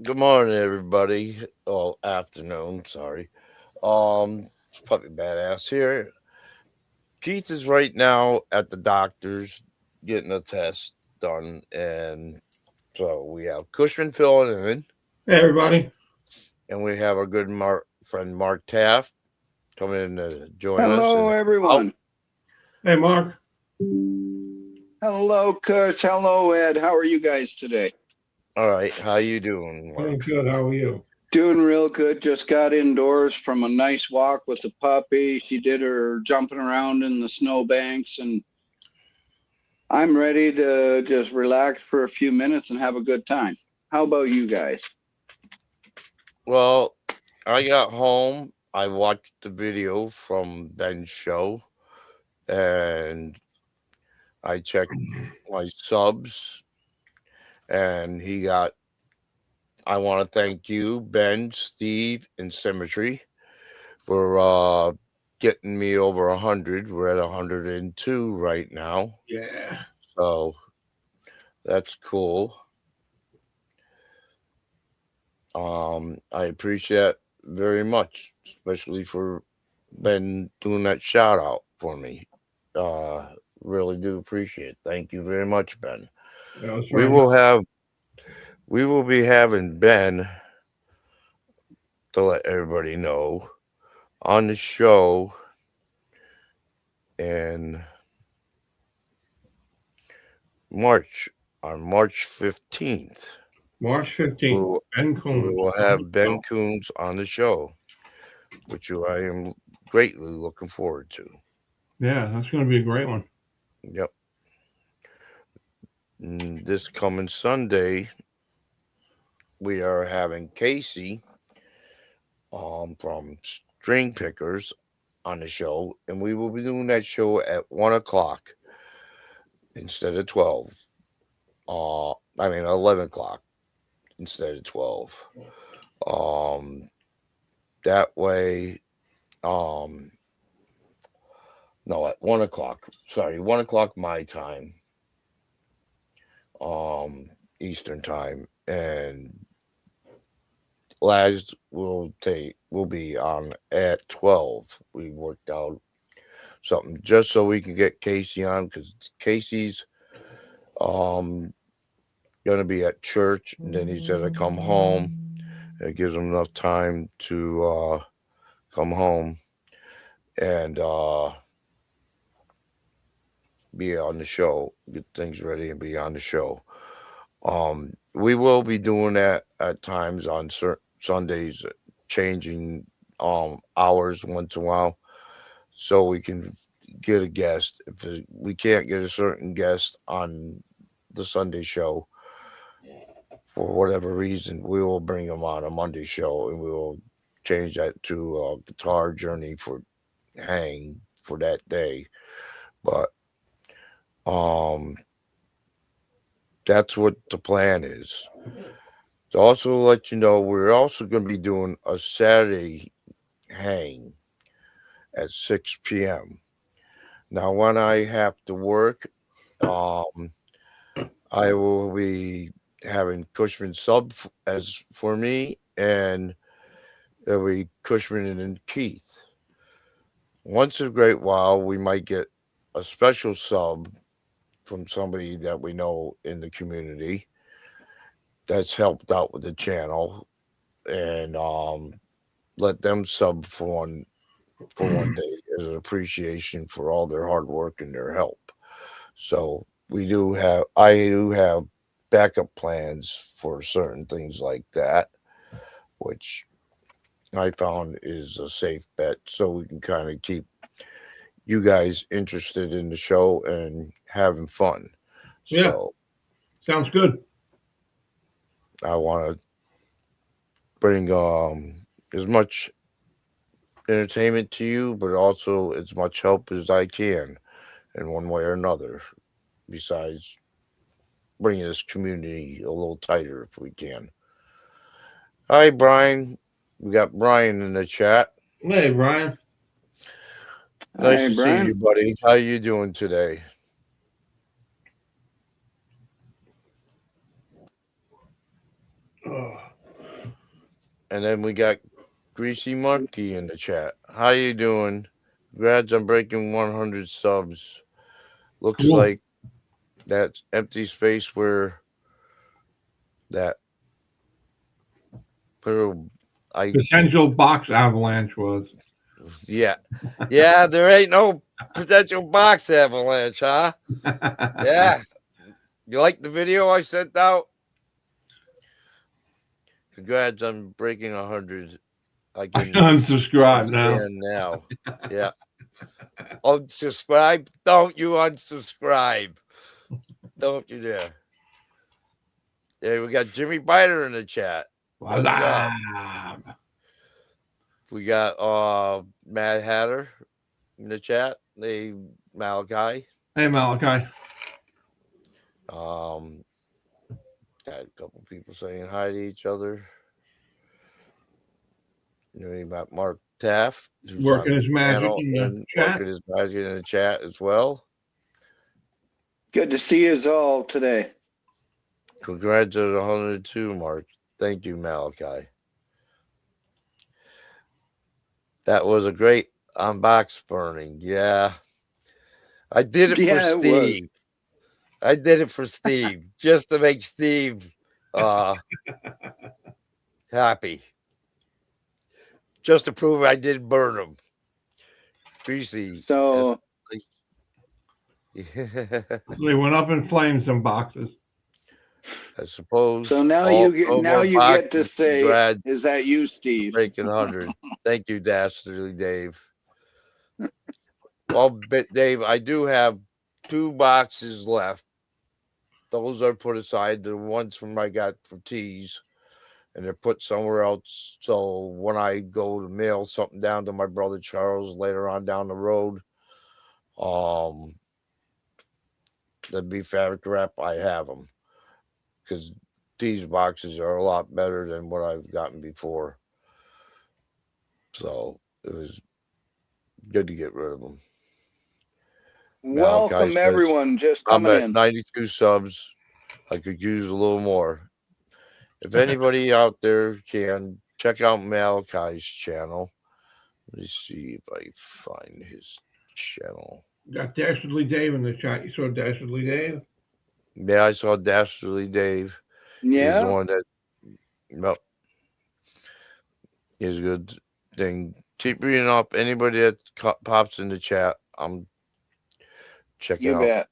Good morning, everybody. Oh, afternoon. Sorry. It's puppy badass here. Keith is right now at the doctor's getting a test done, and so we have Cushman filling in, Hey, everybody. and we have our good friend Mark Taft coming in to join us. Hello, And out. everyone. Hey, Mark. Hello, Coach. Hello, Ed. How are you guys today? All right, how you doing, Doing Mark? good. How are you? Doing real good. Just got indoors from a nice walk with the puppy. She did her jumping around in the snowbanks, and I'm ready to just relax for a few minutes and have a good time. How about you guys? Well, I got home. I watched the video from Ben's show, and I checked my subs, and he got. I want to thank you, Ben, Steve, and Symmetry for getting me over 100. We're at 102 right now, Yeah. so that's cool. I appreciate very much, especially for Ben doing that shout out for me. Uh, really do appreciate it. Thank you very much, Ben. That was We very nice. will have we will be having Ben to let everybody know on the show in March on March 15th. March We 15th. will, Ben we Coons. will have Ben Coons on the show, which I am greatly looking forward to. Yeah, that's going to be a great one. Yep. This coming Sunday, we are having Casey from String Pickers on the show, and we will be doing that show at 1 o'clock instead of 12. I mean 11 o'clock instead of 12. Um, that way, um, no, at 1 o'clock. Sorry, 1 o'clock my time, um, Eastern time, and Laz will be on at 12. We worked out something just so we can get Casey on because Casey's um gonna be at church and then he's gonna come home. It gives him enough time to come home and be on the show, get things ready and be on the show. We will be doing that at times on certain Sundays, changing hours once in a while, so we can get a guest. We can't get a certain guest on the Sunday show for whatever reason, we will bring them on a Monday show and we will change that to a guitar journey for hang for that day. But um, that's what the plan is. To also let you know, we're also going to be doing a Saturday hang at 6 p.m. Now, when I have to work, um, I will be having Cushman sub as for me, and it'll be Cushman and Keith. Once in a great while, we might get a special sub from somebody that we know in the community that's helped out with the channel, and let them sub for one day as an appreciation for all their hard work and their help. So I do have backup plans for certain things like that, which I found is a safe bet, so we can kind of keep you guys interested in the show and having fun. Yeah, So sounds good. I want to bring as much entertainment to you, but also as much help as I can in one way or another. Besides bringing this community a little tighter if we can. Hi, Brian. We got Brian in the chat. Hey, Brian. Nice Hi, to see you, Brian. buddy. How you doing today? Oh, And then we got Greasy Monkey in the chat. How you doing? Congrats on breaking 100 subs. Looks Cool. like that empty space where that little Potential box avalanche was. yeah. Yeah, there ain't no potential box avalanche, huh? Yeah. You like the video I sent out? Congrats on breaking 100. I can Unsubscribe now. understand now. Yeah. Unsubscribe. Don't you unsubscribe. Don't you dare. Yeah, we got Jimmy Biter in the chat. What's up? We got Mad Hatter in the chat. Hey, Malachi. Hey, Malachi. Got a couple people saying hi to each other. You know, you got Mark Taft, who's Working on his the magic channel in the and chat. working his magic in the chat as well. Good to see you all today. Congrats on 102, Mark. Thank you, Malachi. That was a great unbox burning. Yeah. I did it for Yeah, it was. Steve. I did it for Steve, just to make Steve happy. Just to prove I did burn him. Greasy. So They went up in flames, some boxes. I suppose. so now all you more get to boxes. say, Congrats, is that you, Steve? breaking 100. Thank you, Dastardly Dave. Well, Dave, I do have 2 boxes left. Those are put aside. The ones from I got for teas, and they're put somewhere else. So when I go to mail something down to my brother Charles later on down the road, the beef fabric wrap, I have them because these boxes are a lot better than what I've gotten before. So it was good to get rid of them. Welcome, says, everyone, just coming I'm at in. 92 subs. I could use a little more. If anybody out there can, check out Malachi's channel. Let me see if I find his channel. Got Dastardly Dave in the chat. You saw Dastardly Dave? Yeah, I saw Dastardly Dave. Yeah. He's the one that, yep, is a good thing. Keep reading up. Anybody that pops in the chat, I'm checking You out.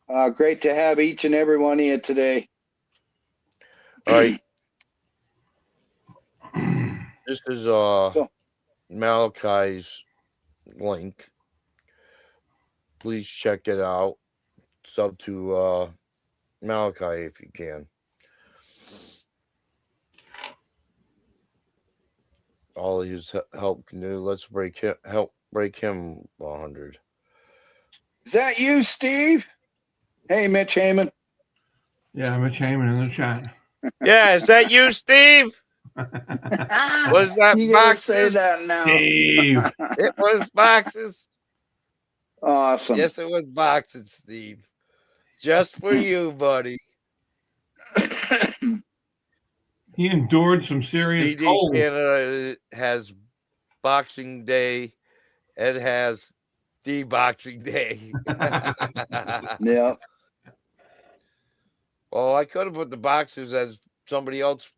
bet. Great to have each and every one of you today. All right. This is Malachi's link. Please check it out. Sub to Malachi if you can. All his help can do. Let's help break him 100. Is that you, Steve? Hey, Mitch Heyman. Yeah, Mitch Heyman in the chat. Yeah, is that you, Steve? Was that You gotta say boxes? that now. Steve. It was boxes. Awesome. Yes, it was boxes, Steve. Just for you, buddy. He endured some serious BD cold. Canada has Boxing Day. Ed has the Boxing Day. Yeah. Well, I could have put the boxes as somebody else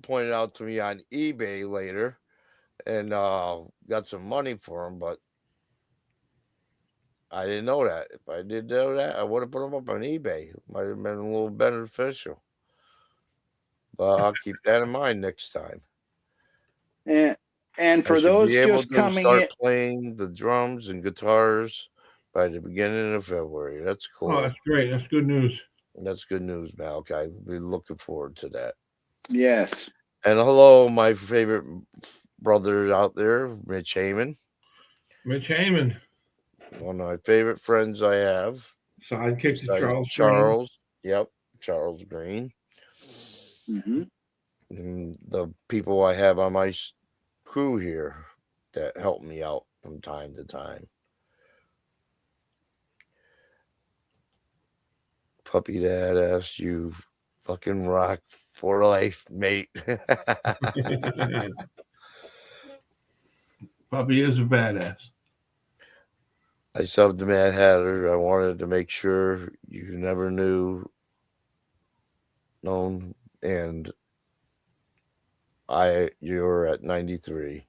pointed out to me on eBay later and got some money for them, but I didn't know that. If I did know that, I would have put them up on eBay. It might have been a little beneficial. But I'll keep that in mind next time. And for those just coming in, playing the drums and guitars by the beginning of February. That's cool. Oh, that's great. That's good news. That's good news, Malachi. We'll be looking forward to that. yes. And hello, my favorite brother out there, Mitch Heyman. Mitch Heyman. One of my favorite friends I have. Sidekick to Besides Charles. Yep, Charles Green. Mm-hmm. And the people I have on my crew here that help me out from time to time. Puppy Dad asked you fucking rock for life, mate. Puppy is a badass. I subbed the Mad Hatter. I wanted to make sure you never known, and you're at 93.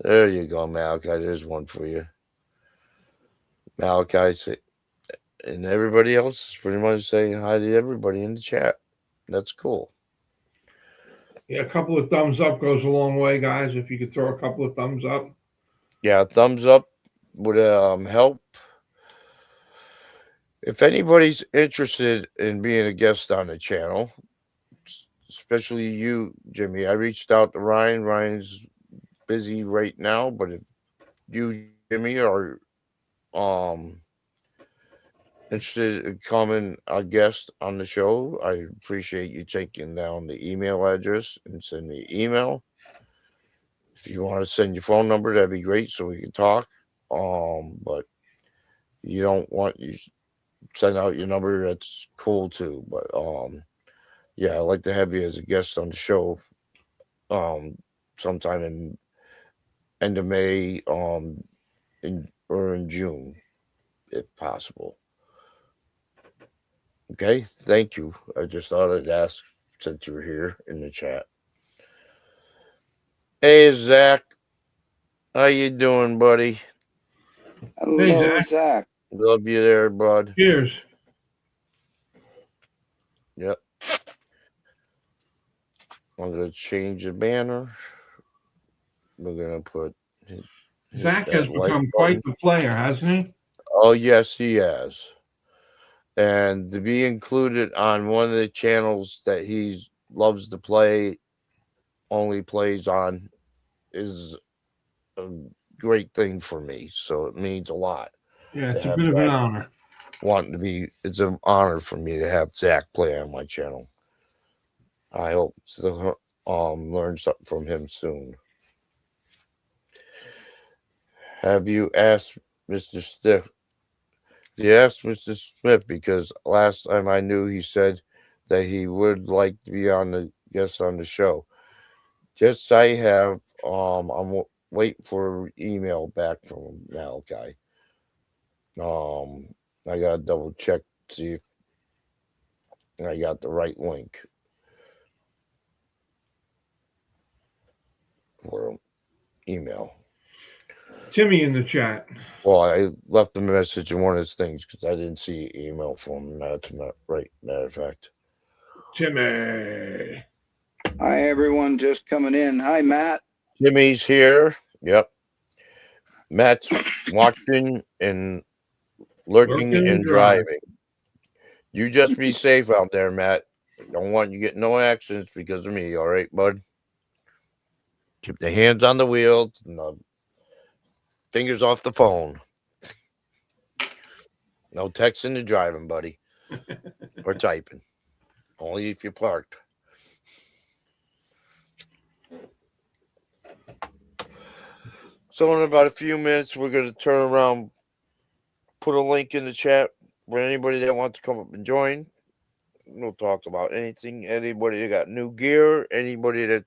There you go, Malachi. There's one for you. Malachi and everybody else is pretty much saying hi to everybody in the chat. That's cool. Yeah, a couple of thumbs up goes a long way, guys. If you could throw a couple of thumbs up. Yeah, thumbs up would help. If anybody's interested in being a guest on the channel, especially you, Jimmy, I reached out to Ryan. Ryan's busy right now, but if you, Jimmy, are interested in coming a guest on the show, I appreciate you taking down the email address and send me an email. If you want to send your phone number, that'd be great so we can talk. But you don't want you send out your number, that's cool too. But yeah, I'd like to have you as a guest on the show sometime in end of May, in June, if possible. Okay, thank you. I just thought I'd ask since you were here in the chat. Hey, Zach, how you doing, buddy? Hello, Zach. Zach. Love you there, bud. Cheers. Yep. I'm gonna change the banner. We're gonna put Zach has become quite the player, hasn't he? Oh yes, he has. And to be included on one of the channels that he loves to play, only plays on, is a great thing for me. So it means a lot. Yeah, it's a bit of an honor. It's an honor for me to have Zach play on my channel. I hope to learn something from him soon. Have you asked Mr. Stiff? Yes, Mr. Smith, because last time I knew he said that he would like to be on the guest on the show. Yes, I have. I'm waiting for an email back from Malachi. I gotta double check to see if I got the right link for email. Timmy in the chat. Well, I left a message in one of his things because I didn't see an email from him. That's not right, matter of fact. Timmy. Hi, everyone just coming in. Hi, Matt. Jimmy's here. Yep. Matt's watching and lurking and driving. You just be safe out there, Matt. Don't want you get no accidents because of me, all right, bud? Keep the hands on the wheel and the fingers off the phone. No texting and driving, buddy. Or typing. Only if you're parked. So in about a few minutes, we're going to turn around, put a link in the chat for anybody that wants to come up and join. We'll talk about anything. Anybody that got new gear, anybody that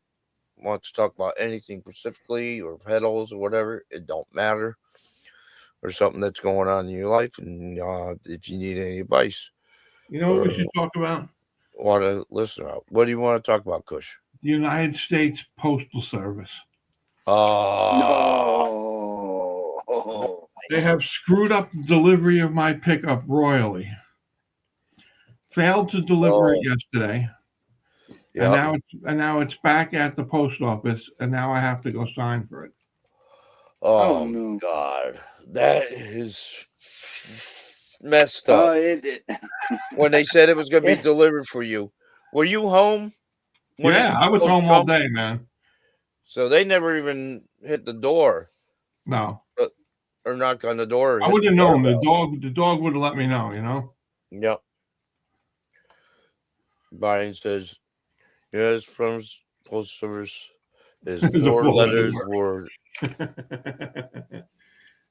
wants to talk about anything specifically or pedals or whatever, it don't matter. Or something that's going on in your life, and if you need any advice. You know what we should talk about? Want to listen out. What do you want to talk about, Kush? The United States Postal Service. No. They have screwed up the delivery of my pickup royally. Failed to deliver it yesterday. Yep. And now it's back at the post office, and now I have to go sign for it. Oh no. God. That is messed up. When they said it was going to be delivered for you. Were you home? Yeah, I was home all day, man. So they never even hit the door. No. Or knocked on the door. I wouldn't have known. The dog would have let me know, you know? Yep. Brian says, yes, from Post Service is 4 letters word.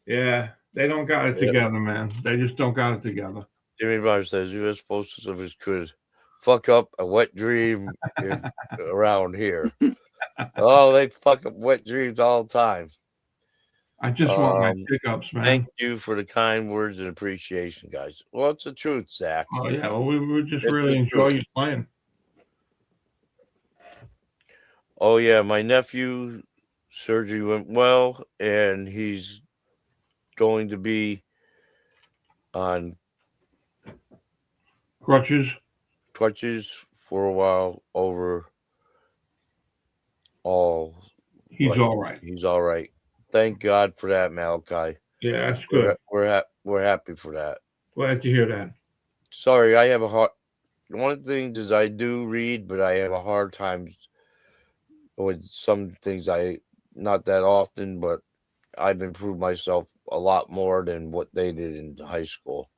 Yeah, they don't got it together, man. They just don't got it together. Jimmy Byers says U.S. Postal Service could fuck up a wet dream around here. Oh, they fuck up wet dreams all the time. I just want my pickups, man. Thank you for the kind words and appreciation, guys. Well, it's the truth, Zach. Oh yeah, well we just It's really the enjoy truth. you playing. Oh yeah, my nephew surgery went well, and he's going to be on Crutches. for a while over all. He's all right. He's all right. Thank God for that, Malachi. Yeah, that's good. We're happy for that. Glad to hear that. Sorry, I have a hard. One thing is I do read, but I have a hard time with some things. I not that often, but I've improved myself a lot more than what they did in high school.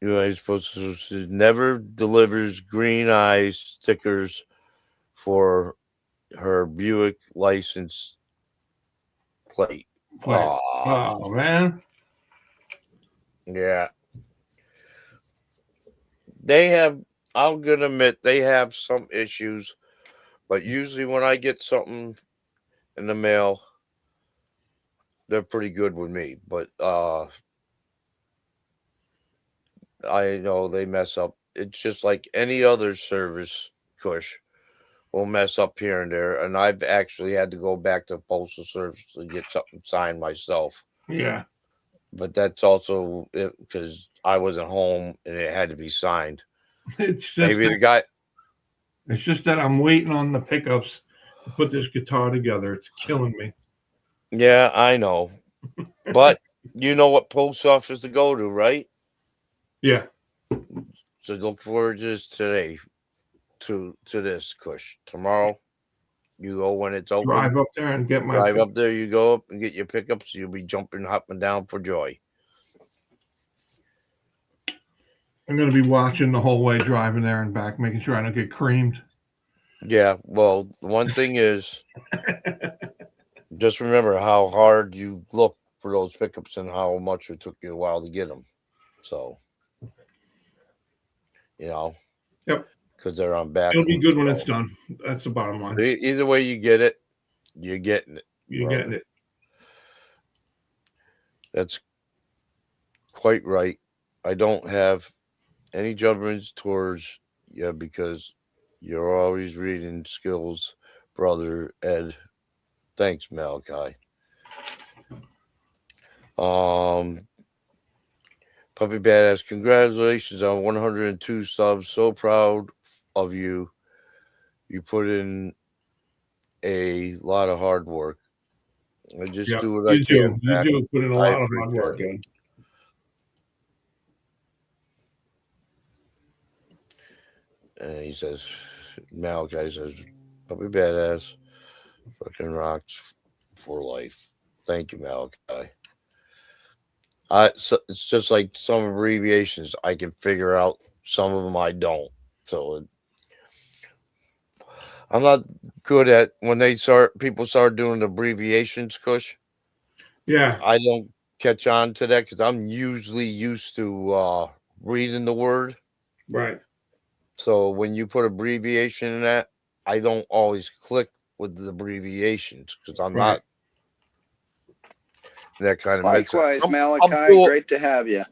You're supposed to never delivers green eye stickers for her Buick license plate. Oh man. Yeah. They have, I'm going to admit, they have some issues, but usually when I get something in the mail, they're pretty good with me. But I know they mess up. It's just like any other service, Kush, will mess up here and there. And I've actually had to go back to Postal Service to get something signed myself. Yeah. But that's also because I wasn't home and it had to be signed. It's just Maybe the guy. It's just that I'm waiting on the pickups to put this guitar together. It's killing me. Yeah, I know. But you know what post office to go to, right? Yeah. So look forward to this today. To this, Kush. Tomorrow, you go when it's open. Drive up there and get my. Drive up there. You go up and get your pickups. You'll be jumping, hopping down for joy. I'm going to be watching the whole way driving there and back, making sure I don't get creamed. Yeah. Well, one thing is, just remember how hard you look for those pickups and how much it took you a while to get them. So, Yep. Because they're on back. It'll be good when it's done. That's the bottom line. Either way you get it, you're getting it. You're getting it. That's quite right. I don't have any judgments towards you because you're always reading skills, brother Ed. Thanks, Malachi. Puppy Badass, congratulations on 102 subs. So proud of you. You put in a lot of hard work. I just do what I can. You do put in a lot of hard work, Ed. And he says, Malachi says, Puppy Badass fucking rocks for life. Thank you, Malachi. So it's just like some abbreviations I can figure out. Some of them I don't. So I'm not good at when people start doing abbreviations, Kush. Yeah. I don't catch on to that because I'm usually used to reading the word. Right. So when you put abbreviation in that, I don't always click with the abbreviations because I'm not that kind of. Likewise, Malachi, great to have you.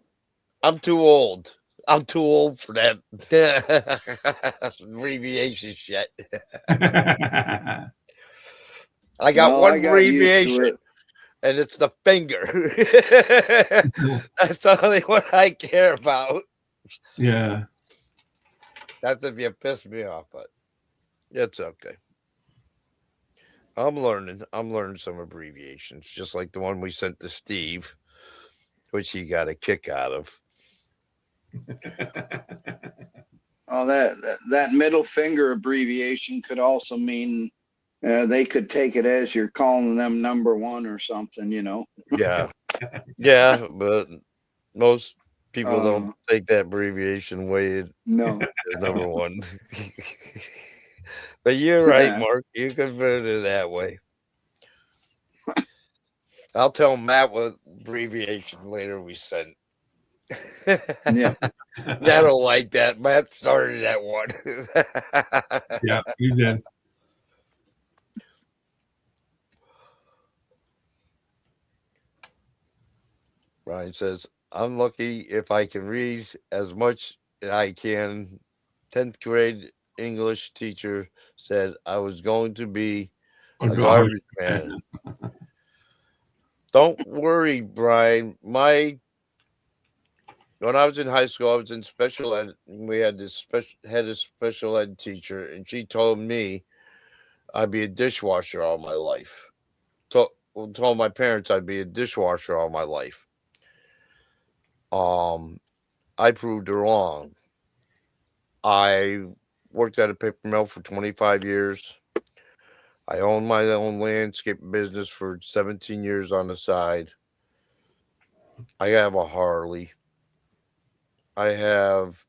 I'm too old. I'm too old for that abbreviation shit. I got one abbreviation, and it's the finger. That's the only one I care about. Yeah. That's if you piss me off, but it's okay. I'm learning some abbreviations, just like the one we sent to Steve, which he got a kick out of. Oh, that middle finger abbreviation could also mean they could take it as you're calling them number one or something, Yeah. Yeah, but most people don't take that abbreviation way as number one. But you're right, Mark. You can put it that way. I'll tell Matt what abbreviation later we sent. Yeah. I don't like that. Matt started that one. Yeah, you did. Ryan says, I'm lucky if I can read as much as I can. 10th grade English teacher said I was going to be A a garbage garbage man. man. Don't worry, Brian. When I was in high school, I was in special ed. And we had a special ed teacher, and she told me I'd be a dishwasher all my life. Told my parents I'd be a dishwasher all my life. Um, I proved her wrong. I worked at a paper mill for 25 years. I owned my own landscape business for 17 years on the side. I have a Harley. I've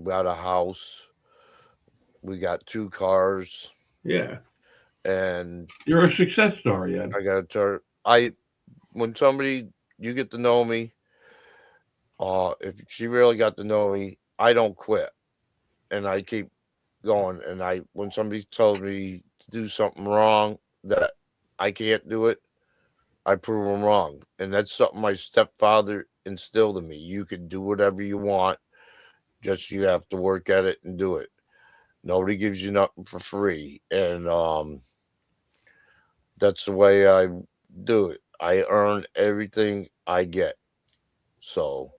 got a house. We got 2 cars, Yeah, and you're a success story, Ed. I got a when somebody you get to know me, if she really got to know me, I don't quit, and I keep going. And when somebody tells me to do something wrong that I can't do it, I prove them wrong. And that's something my stepfather instilled in me. You can do whatever you want, just you have to work at it and do it. Nobody gives you nothing for free. And that's the way I do it. I earn everything I get. So,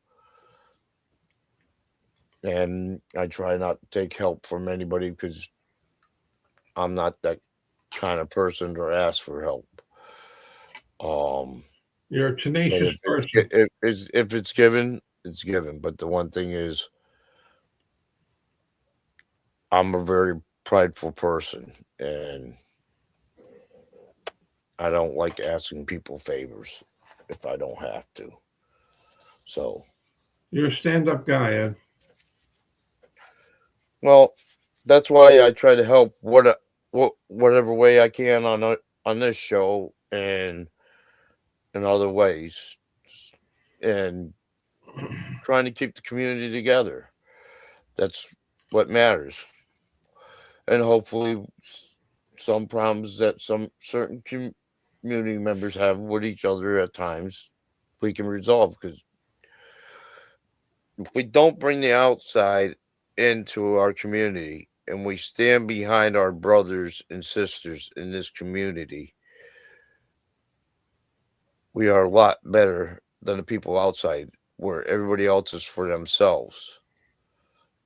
and I try not to take help from anybody because I'm not that kind of person to ask for help. You're a But tenacious person. if it's given, it's given. But the one thing is, I'm a very prideful person, and I don't like asking people favors if I don't have to. So, You're a stand-up guy, Ed. well, that's why I try to help whatever way I can on this show and in other ways, and trying to keep the community together. That's what matters. And hopefully, some problems that some certain community members have with each other at times, we can resolve. Because if we don't bring the outside into our community and we stand behind our brothers and sisters in this community, we are a lot better than the people outside where everybody else is for themselves.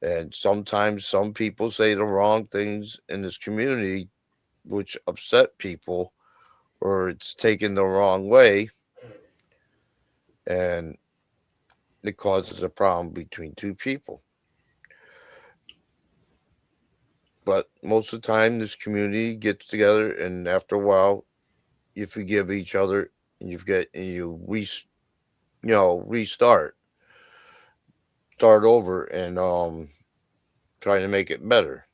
And sometimes some people say the wrong things in this community, which upset people, or it's taken the wrong way, and it causes a problem between 2 people. But most of the time, this community gets together, and after a while, you forgive each other, and restart, start over, and try to make it better.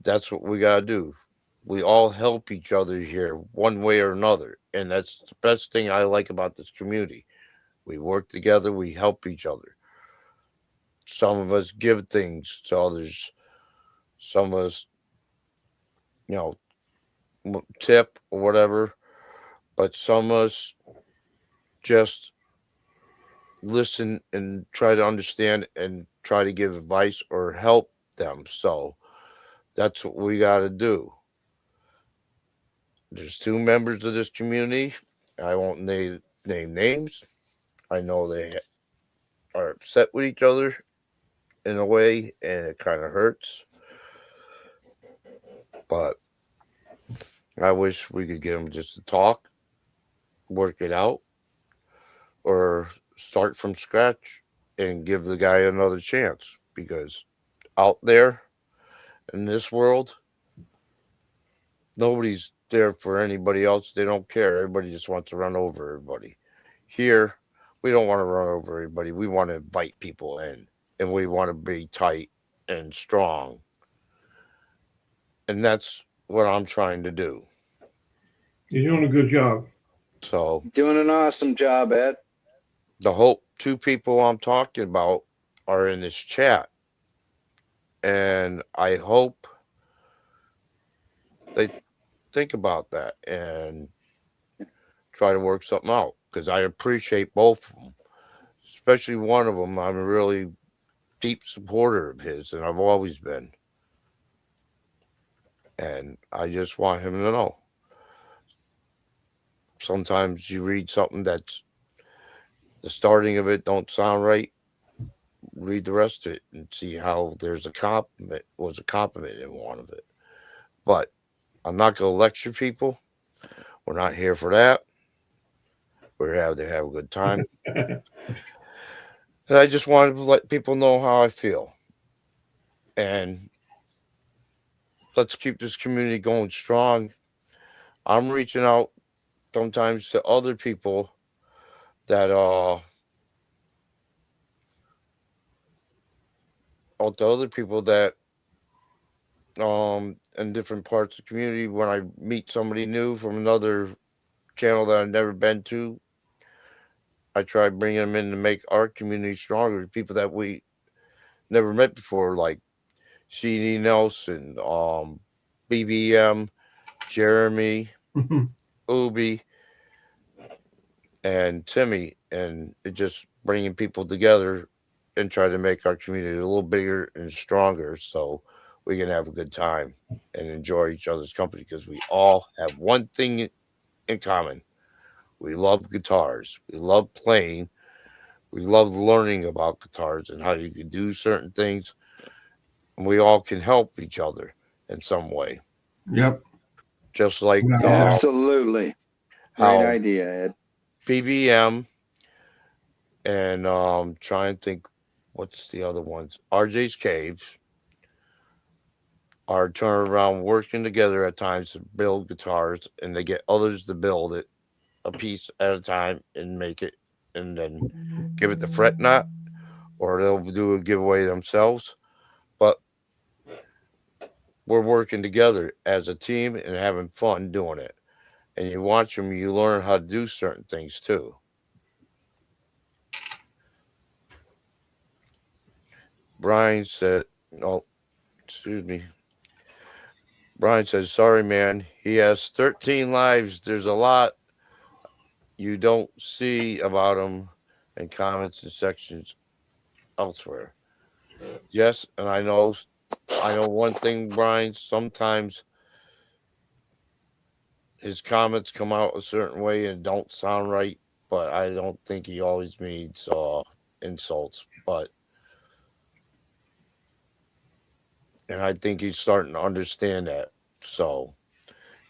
That's what we gotta do. We all help each other here, one way or another, and that's the best thing I like about this community. We work together, we help each other. Some of us give things to others. Some of us, you know, tip or whatever, but some of us just listen and try to understand and try to give advice or help them. So that's what we got to do. There's 2 members of this community. I won't name names. I know they are upset with each other in a way, and it kind of hurts. But I wish we could get them just to talk, work it out, or start from scratch and give the guy another chance, because out there in this world, nobody's there for anybody else. They don't care. Everybody just wants to run over everybody. Here, we don't want to run over everybody. We want to invite people in, and we want to be tight and strong. And that's what I'm trying to do. You're doing a good job. So Doing an awesome job, Ed. the hope two people I'm talking about are in this chat, and I hope they think about that and try to work something out because I appreciate both of them, especially one of them. I'm a really deep supporter of his, and I've always been. And I just want him to know. Sometimes you read something that's the starting of it don't sound right. Read the rest of it and see how there's a compliment was a compliment in one of it. But I'm not going to lecture people. We're not here for that. We're here to have a good time. And I just wanted to let people know how I feel. And let's keep this community going strong. I'm reaching out sometimes to other people that to other people that in different parts of the community when I meet somebody new from another channel that I've never been to. I try bringing them in to make our community stronger. People that we never met before, like CD Nelson, BBM, Jeremy, Ubi, and Timmy, and it just bringing people together and try to make our community a little bigger and stronger so we can have a good time and enjoy each other's company because we all have one thing in common. We love guitars. We love playing. We love learning about guitars and how you can do certain things. And we all can help each other in some way. Yep. Just like Absolutely. Great how idea, Ed. BBM and try and think what's the other ones? RJ's Caves are turning around working together at times to build guitars and they get others to build it a piece at a time and make it and then give it the fret knot or they'll do a giveaway themselves. But we're working together as a team and having fun doing it. And you watch them, you learn how to do certain things too. Brian said, "Oh, excuse me." Brian says, "Sorry, man. He has 13 lives. There's a lot you don't see about him in comments and sections elsewhere." Yes, and I know one thing, Brian. Sometimes his comments come out a certain way and don't sound right, but I don't think he always means insults. And I think he's starting to understand that. So,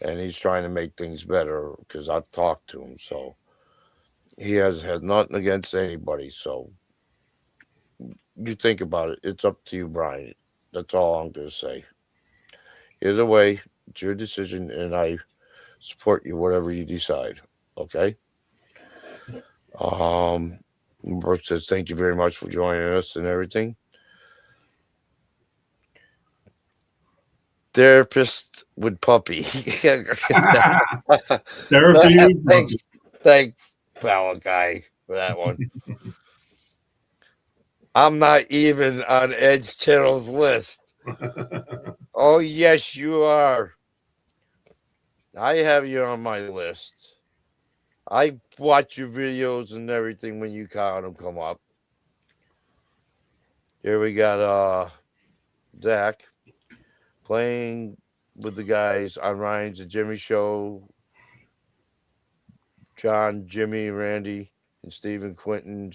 and he's trying to make things better because I've talked to him. So he has had nothing against anybody. So you think about it. It's up to you, Brian. That's all I'm going to say. Either way, it's your decision, and I support you, whatever you decide. Okay. Brooke says, "Thank you very much for joining us and everything." Therapist with puppy. Therapy with Thanks, puppy. thanks, pal guy, for that one. I'm not even on Ed's channel's list. Oh, yes, you are. I have you on my list. I watch your videos and everything when you count them come up. Here we got Zach playing with the guys on Ryan's and Jimmy show. John, Jimmy, Randy, and Stephen Quinton,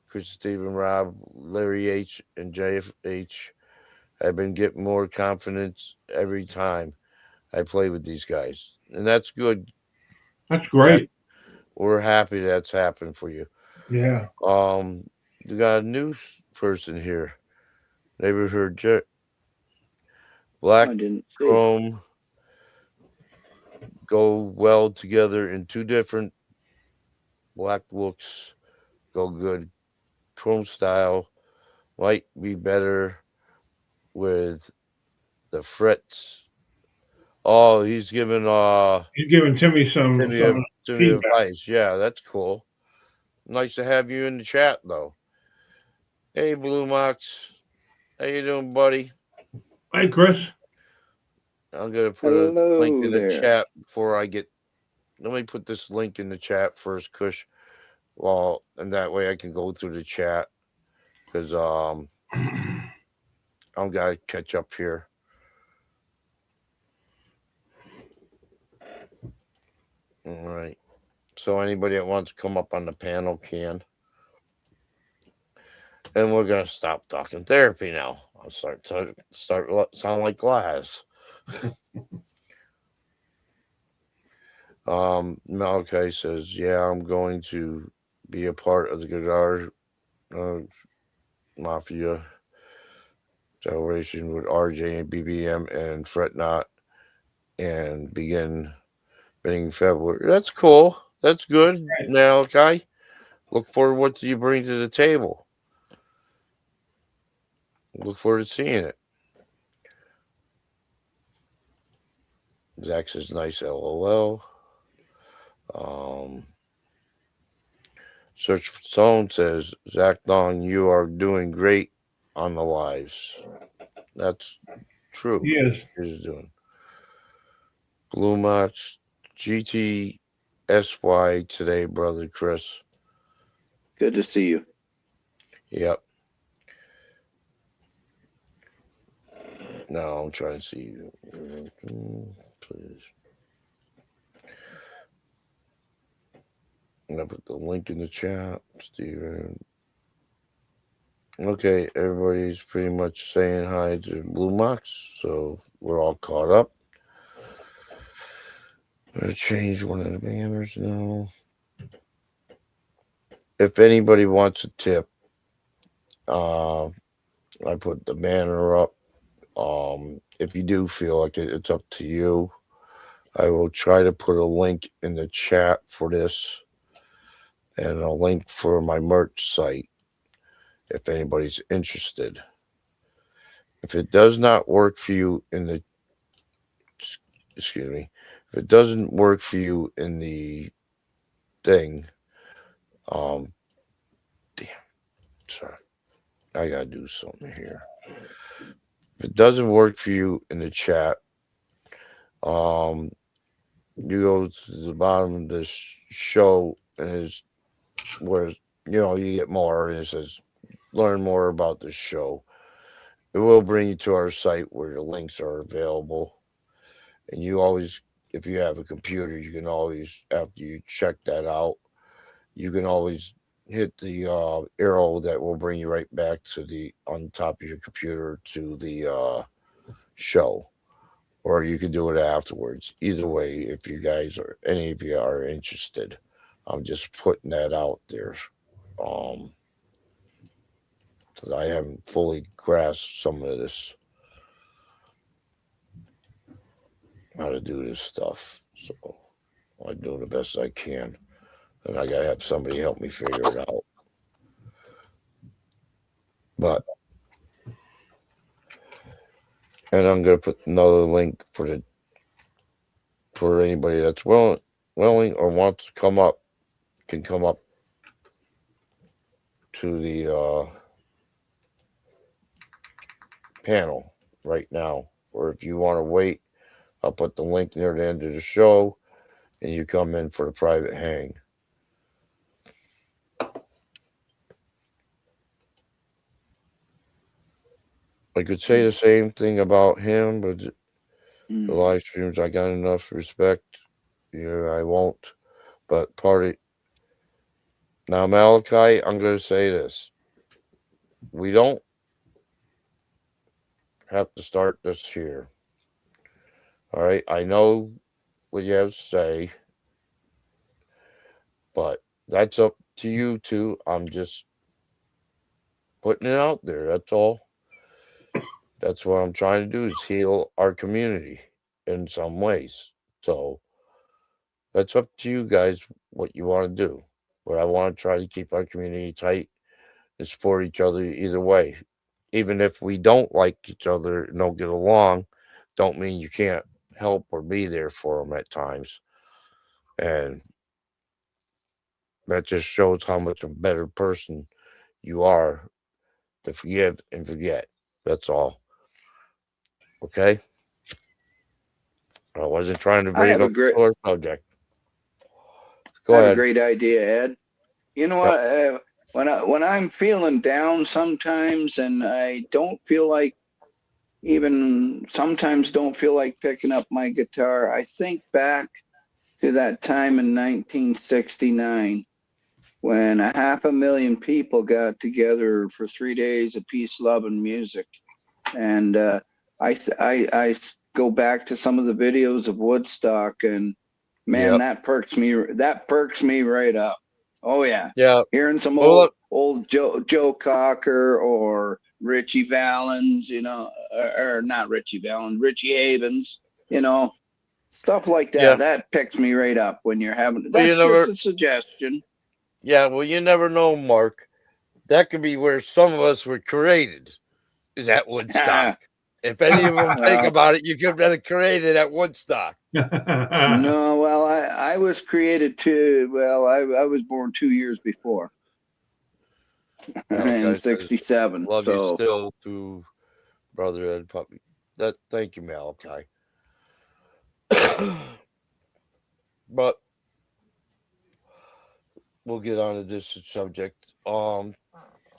Chris, Stephen, Rob, Larry H, and JFH. I've been getting more confidence every time I play with these guys, and that's good. That's great. We're happy that's happened for you. Yeah. We got a new person here. Neighborhood Black I didn't see. Chrome go well together in two different black looks. Go good. Chrome style might be better with the frets. Oh, he's giving Timmy some Timmy feedback. advice. Yeah, that's cool. Nice to have you in the chat, though. Hey, Blue Mox. How you doing, buddy? Hey, Chris. I'm going to put a link Hello in the there. chat before I get... Let me put this link in the chat first, Kush. Well, and that way I can go through the chat. Because I've got to catch up here. All right. So anybody that wants to come up on the panel can. And we're gonna stop talking therapy now. I'll start sound like glass. Malachi says, "Yeah, I'm going to be a part of the guitar mafia celebration with RJ and BBM and Fretnot and begin beginning February. That's cool. That's good, Right. Malachi. Look forward to what you bring to the table. Look forward to seeing it." Zach says, "Nice, LOL." Search for Stone says, "Zach Long, you are doing great on the lives." That's true. He is. He's doing. Blue Mox GTSY today, brother Chris. Good to see you. Yep. Now I'm trying to see. Please. I'm going to put the link in the chat, Steven. Okay, everybody's pretty much saying hi to Blue Mox, so we're all caught up. I'm going to change one of the banners now. If anybody wants a tip, I put the banner up. If you do feel like it, it's up to you. I will try to put a link in the chat for this and a link for my merch site if anybody's interested. If it does not work for you in the, excuse me, if it doesn't work for you in the thing, damn, sorry, I gotta do something here. If it doesn't work for you in the chat, you go to the bottom of this show and it's where you get more and it says learn more about the show. It will bring you to our site where the links are available. And you always, if you have a computer, you can always, after you check that out, you can always hit the arrow that will bring you right back to the on top of your computer to the show, or you can do it afterwards. Either way, if you guys or any of you are interested, I'm just putting that out there, because I haven't fully grasped some of this, how to do this stuff. So I do the best I can, and I gotta have somebody help me figure it out. But and I'm gonna put another link for anybody that's willing or wants to come up, can come up to the panel right now. Or if you want to wait, I'll put the link near the end of the show and you come in for the private hang. I could say the same thing about him, but the live streams, I got enough respect. Yeah, I won't. But now, Malachi, I'm going to say this. We don't have to start this here. All right. I know what you have to say, but that's up to you two. I'm just putting it out there. That's all. That's what I'm trying to do is heal our community in some ways. So that's up to you guys what you want to do. But I want to try to keep our community tight and support each other either way. Even if we don't like each other and don't get along, don't mean you can't help or be there for them at times. And That just shows how much a better person you are to forgive and forget. That's all. Okay? I wasn't trying to I bring have a up a great, sore subject. I Go have a ahead. great idea, Ed. You know Yep. what? When I'm feeling down sometimes, and I don't feel like even sometimes don't feel like picking up my guitar, I think back to that time in 1969 when 500,000 people got together for 3 days of peace, love, and music. And I go back to some of the videos of Woodstock, and man, Yep. that perks me. That perks me right up. Oh yeah, Yeah. hearing some Well, old Joe Cocker or Richie Valens, or not Richie Valens, Richie Havens, stuff like yeah. that. That picks me right up when you're having. Well, you That's just never. a suggestion. Yeah. Well, you never know, Mark. That could be where some of us were created. Is at Woodstock. If any of them think Well, about it, you could have been created at Woodstock. no, well, I was created to. Well, I was born 2 years before in Malachi says, '67. "Love you So still to brother Ed Puppy." Thank you, Malachi. But we'll get on to this subject. All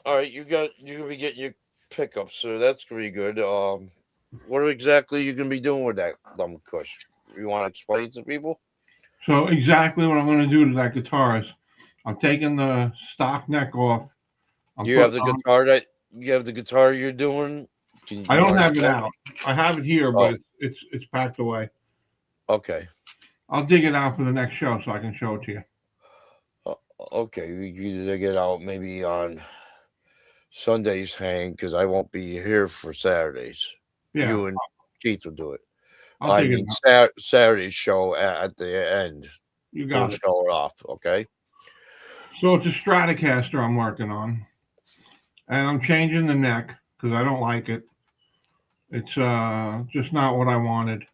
right, you're gonna be getting your pickups, so that's gonna be good. What exactly you gonna be doing with that lumber cush? You want to explain to people? So exactly what I'm going to do to that guitar is I'm taking the stock neck off. I'm Do you have putting the on. guitar you're doing? Can I you don't want to have it show? out. I have it here, Oh, but it's packed away. okay. I'll dig it out for the next show so I can show it to you. Okay, we can either get out maybe on Sundays hang because I won't be here for Saturdays. Yeah, You and Keith will do it. I'll I dig it mean, out. Saturday's show at the end. You We'll got it. show it off. Okay. So it's a Stratocaster I'm working on, and I'm changing the neck because I don't like it. It's just not what I wanted.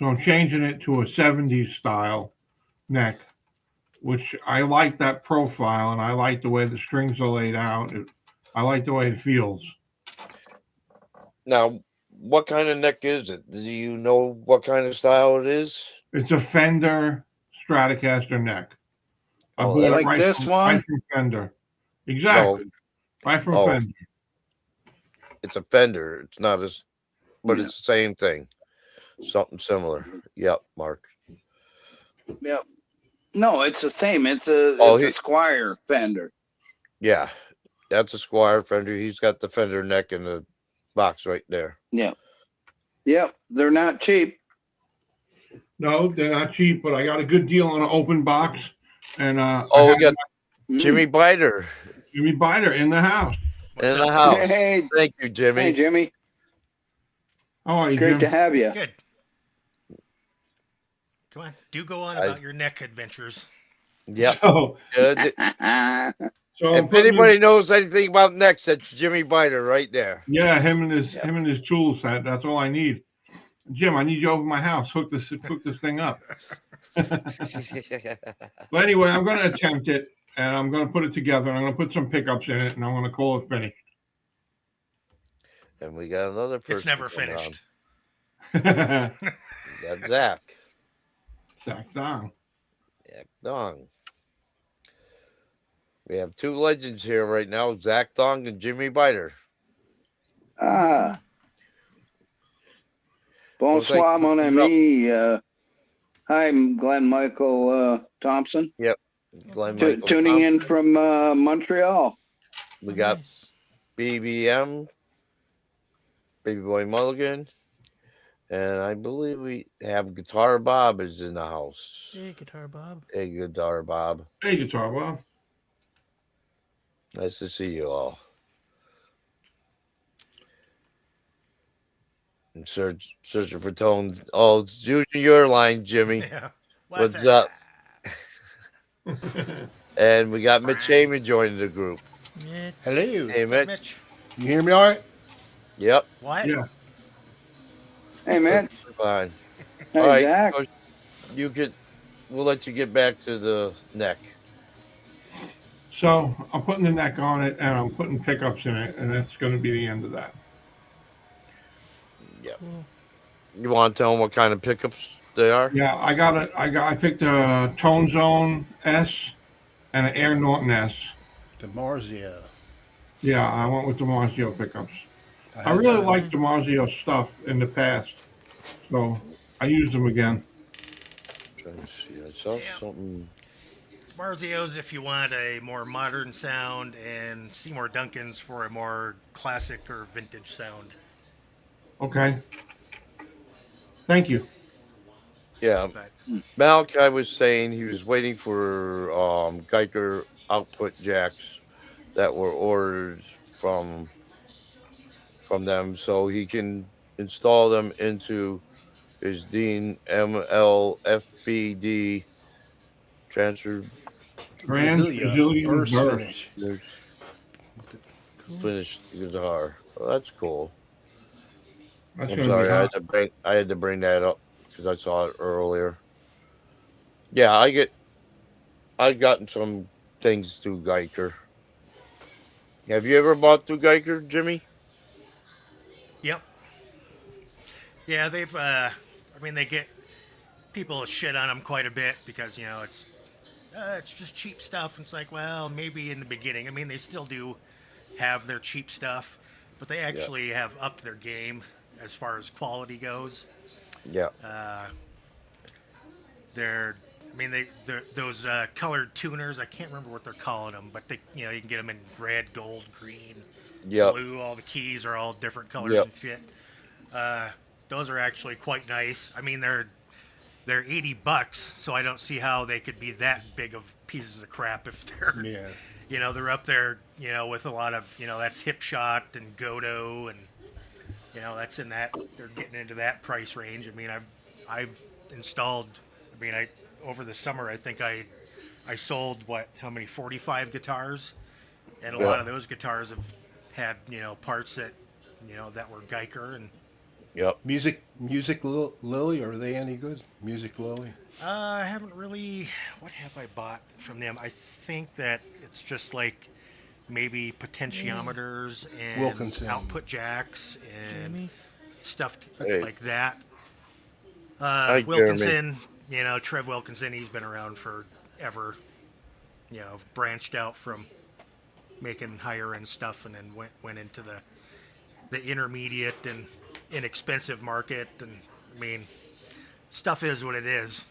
So I'm changing it to a 70s style neck, which I like that profile and I like the way the strings are laid out. I like the way it feels. Now, what kind of neck is it? Do you know what kind of style it is? It's a Fender Stratocaster neck. I Oh, bought that's it like this one. right from Fender. no. Exactly, right from Oh, Fender. it's a Fender. It's not as, but Yeah. it's the same thing. Something similar. Yep, Mark. Yep. No, it's the same. Oh, It's a Squire Fender. yeah, that's a Squire Fender. He's got the Fender neck in the box right there. Yeah. Yep. They're not cheap. No, they're not cheap, but I got a good deal on an open box, and I Oh, we had got Jimmy Biter Jimmy Biter in the house. in What's the up? house. Hey, Thank you, Jimmy. hey, Jimmy. How are you, Great Jim? to have you. Good. Come on, do go on I- about your neck adventures. Yep. So, Good. so I'm If putting anybody knows anything about necks, that's Jimmy Biter right there. yeah, him and his tool set. That's all I need. Jim, I need you over my house. Hook this thing up. But anyway, I'm going to attempt it, and I'm going to put it together, and I'm going to put some pickups in it, and I'm going to call it finished. And we got another person. It's never coming finished. on. We got Zach. Zach Dong. Zach Dong. We have two legends here right now, Zach Dong and Jimmy Biter. Ah. Well, Bonsoir, thank you. mon ami. Hi, I'm Glenn Michael Thompson. Glenn Michael Tuning in Thompson. from Montreal. We got Nice. BBM, Baby Boy Mulligan, and I believe we have Guitar Bob is in the house. Hey, Guitar Bob. Hey, Guitar Bob. Hey, Guitar Bob. Nice to see you all. I'm searching for tone. Oh, it's using your line, Jimmy. Yeah. What's up? And we got Mitch Heyman joining the group. Mitch. Hello. Hey, What's up, Mitch. Can you hear me all right? Yep, What? Yeah. Hey, man. fine. Hey, All right, Zach. Coach, we'll let you get back to the neck. So I'm putting the neck on it, and I'm putting pickups in it, and that's going to be the end of that. Yeah. Cool. You want to tell them what kind of pickups they are? Yeah, I picked a Tone Zone S and an Air Norton S. The Marzia. Yeah, I went with the Marzio pickups. I I had that really in. liked the Marzio stuff in the past, so I used them again. Trying to see. I saw Yeah. something. Marzios if you want a more modern sound, and Seymour Duncan's for a more classic or vintage sound. Okay, thank you. Yeah. But Malachi was saying he was waiting for Geiger output jacks that were ordered from them so he can install them into his Dean MLFBD transfer Trans Brasilia Brazilian burst Burst. finish. cool. finished guitar. Oh, that's cool. That's I'm going to be sorry, hot. I had to bring that up because I saw it earlier. Yeah, I've gotten some things through Geiger. Have you ever bought through Geiger, Jimmy? Yep. Yeah, they've. I mean, they get people shit on them quite a bit because it's just cheap stuff. And it's like, well, maybe in the beginning. I mean, they still do have their cheap stuff, but they Yeah, actually have upped their game as far as quality goes. yeah, Uh, they're, I mean, they're those colored tuners. I can't remember what they're calling them, but you can get them in red, gold, green, yep, blue. All the keys are all different colors yep, and shit. Uh, those are actually quite nice. I mean, they're $80, so I don't see how they could be that big of pieces of crap if they're Yeah. they're up there with a lot of that's Hip Shot and Godo, and that's in that they're getting into that price range. I mean, I've installed. I mean, I over the summer I think I sold how many 45 guitars, and a yeah, lot of those guitars have had parts that were Geiger. And yep. Lily, are they any good? Music Lily. I haven't really. What have I bought from them? I think that it's just like maybe potentiometers and Wilkinson. output jacks and Jamie. stuff Hey, like that. hi, Jeremy. Wilkinson, Trev Wilkinson, he's been around forever. Branched out from making higher end stuff and then went into the intermediate and inexpensive market. And I mean, stuff is what it is.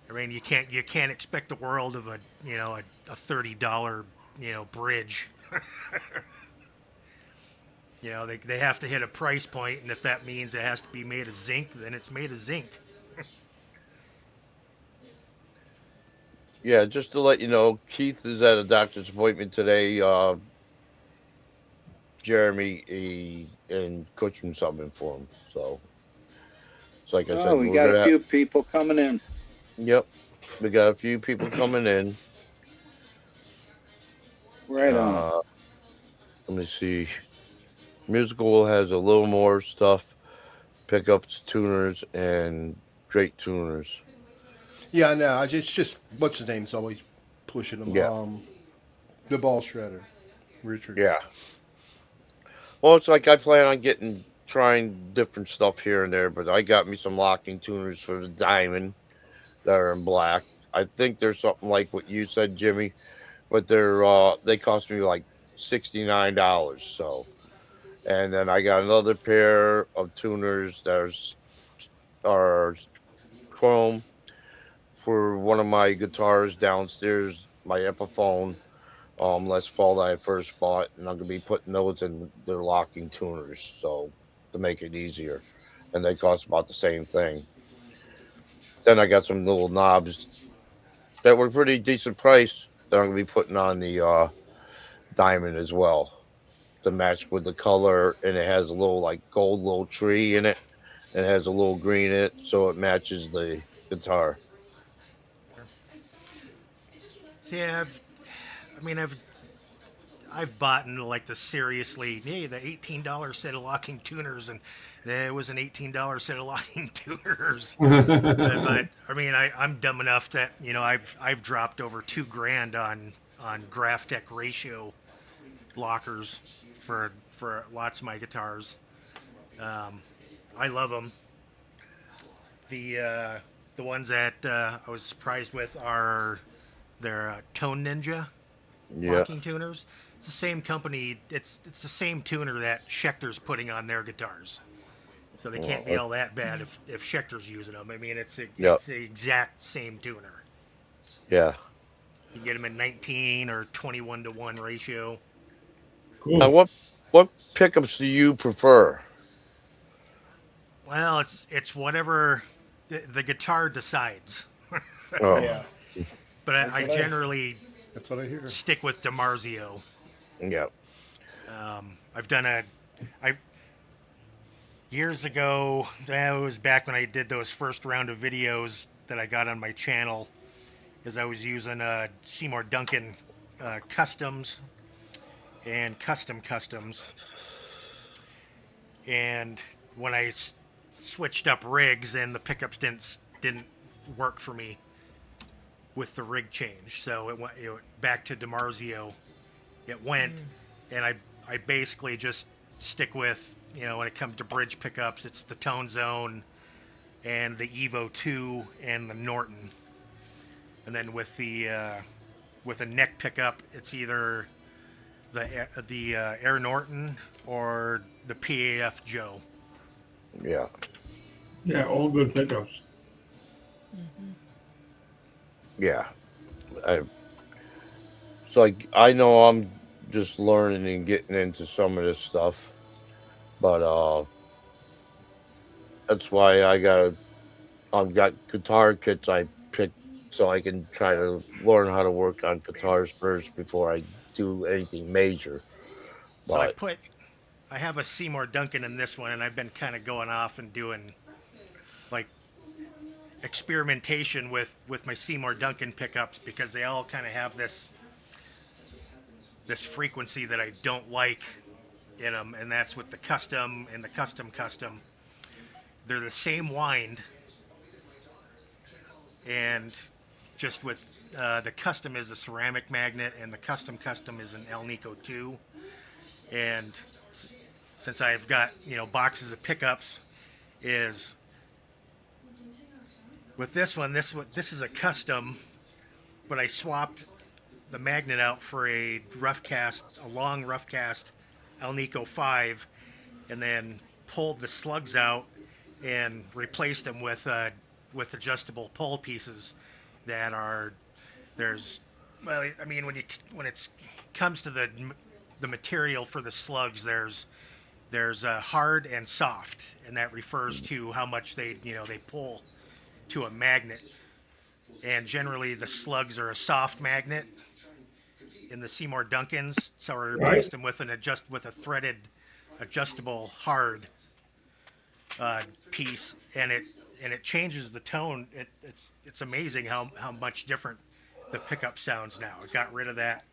I mean, you can't expect the world of a $30 bridge. They have to hit a price point, and if that means it has to be made of zinc, then it's made of zinc. Yeah, just to let you know, Keith is at a doctor's appointment today. Jeremy and cooking something for him. So it's like I Oh, said, we we're got a gonna. few people coming in. Yep, we got a few people coming in. Right on. Let me see. Musical has a little more stuff, pickups, tuners, and great tuners. Yeah, no, it's just what's his name's always pushing them. Yeah, The ball shredder, Richard. yeah. Well, it's like I plan on trying different stuff here and there, but I got me some locking tuners for the diamond that are in black. I think there's something like what you said, Jimmy, but they cost me like $69. So, and then I got another pair of tuners are chrome for one of my guitars downstairs, my Epiphone Les Paul that I first bought, and I'm gonna be putting those in their locking tuners, so to make it easier. And they cost about the same thing. Then I got some little knobs that were pretty decent price that I'm gonna be putting on the diamond as well to match with the color, and it has a little like gold little tree in it, and it has a little green in it, so it matches the guitar. Yeah, I mean, I've bought into like the seriously, hey, the $18 set of locking tuners, and there was an $18 set of locking tuners. But I mean, I'm dumb enough that I've dropped over $2,000 on Graphtec ratio lockers for lots of my guitars. I love them. The ones that I was surprised with are their Tone Ninja Yeah. locking tuners. It's the same company. It's the same tuner that Schecter's putting on their guitars. So they can't be all that bad if Schecter's using them. I mean, it's the exact same tuner. Yeah. You get them in 19 or 21-to-1 ratio. Cool. Now, what pickups do you prefer? Well, it's whatever the guitar decides. Oh, Yeah, But I what I- generally that's what I hear. stick with DiMarzio. yeah. I've done years ago, that was back when I did those first round of videos that I got on my channel, because I was using Seymour Duncan customs and customs. And when I switched up rigs, and the pickups didn't work for me with the rig change, so it went back to DiMarzio. It went, and I basically just stick with, when it comes to bridge pickups, it's the Tone Zone and the Evo 2 and the Norton. And then with a neck pickup, it's either the Air Norton or the PAF Joe. Yeah. Yeah, all good pickups. Yeah. It's like I know I'm just learning and getting into some of this stuff, but that's why I've got guitar kits I picked so I can try to learn how to work on guitars first before I do anything major. So But I have a Seymour Duncan in this one, and I've been kind of going off and doing like experimentation with my Seymour Duncan pickups, because they all kind of have this frequency that I don't like in them, and that's with the custom and the custom. They're the same wind, and just with the custom is a ceramic magnet, and the custom is an Alnico 2. And since I've got boxes of pickups, is with this one, this is a custom, but I swapped the magnet out for a long rough cast Alnico 5, and then pulled the slugs out and replaced them with adjustable pole pieces that are when it comes to the material for the slugs, there's hard and soft, and that refers to how much they pull to a magnet. And generally the slugs are a soft magnet in the Seymour Duncans, so I replaced them with a threaded adjustable hard piece, and it changes the tone. It's amazing how much different the pickup sounds now. It got rid of that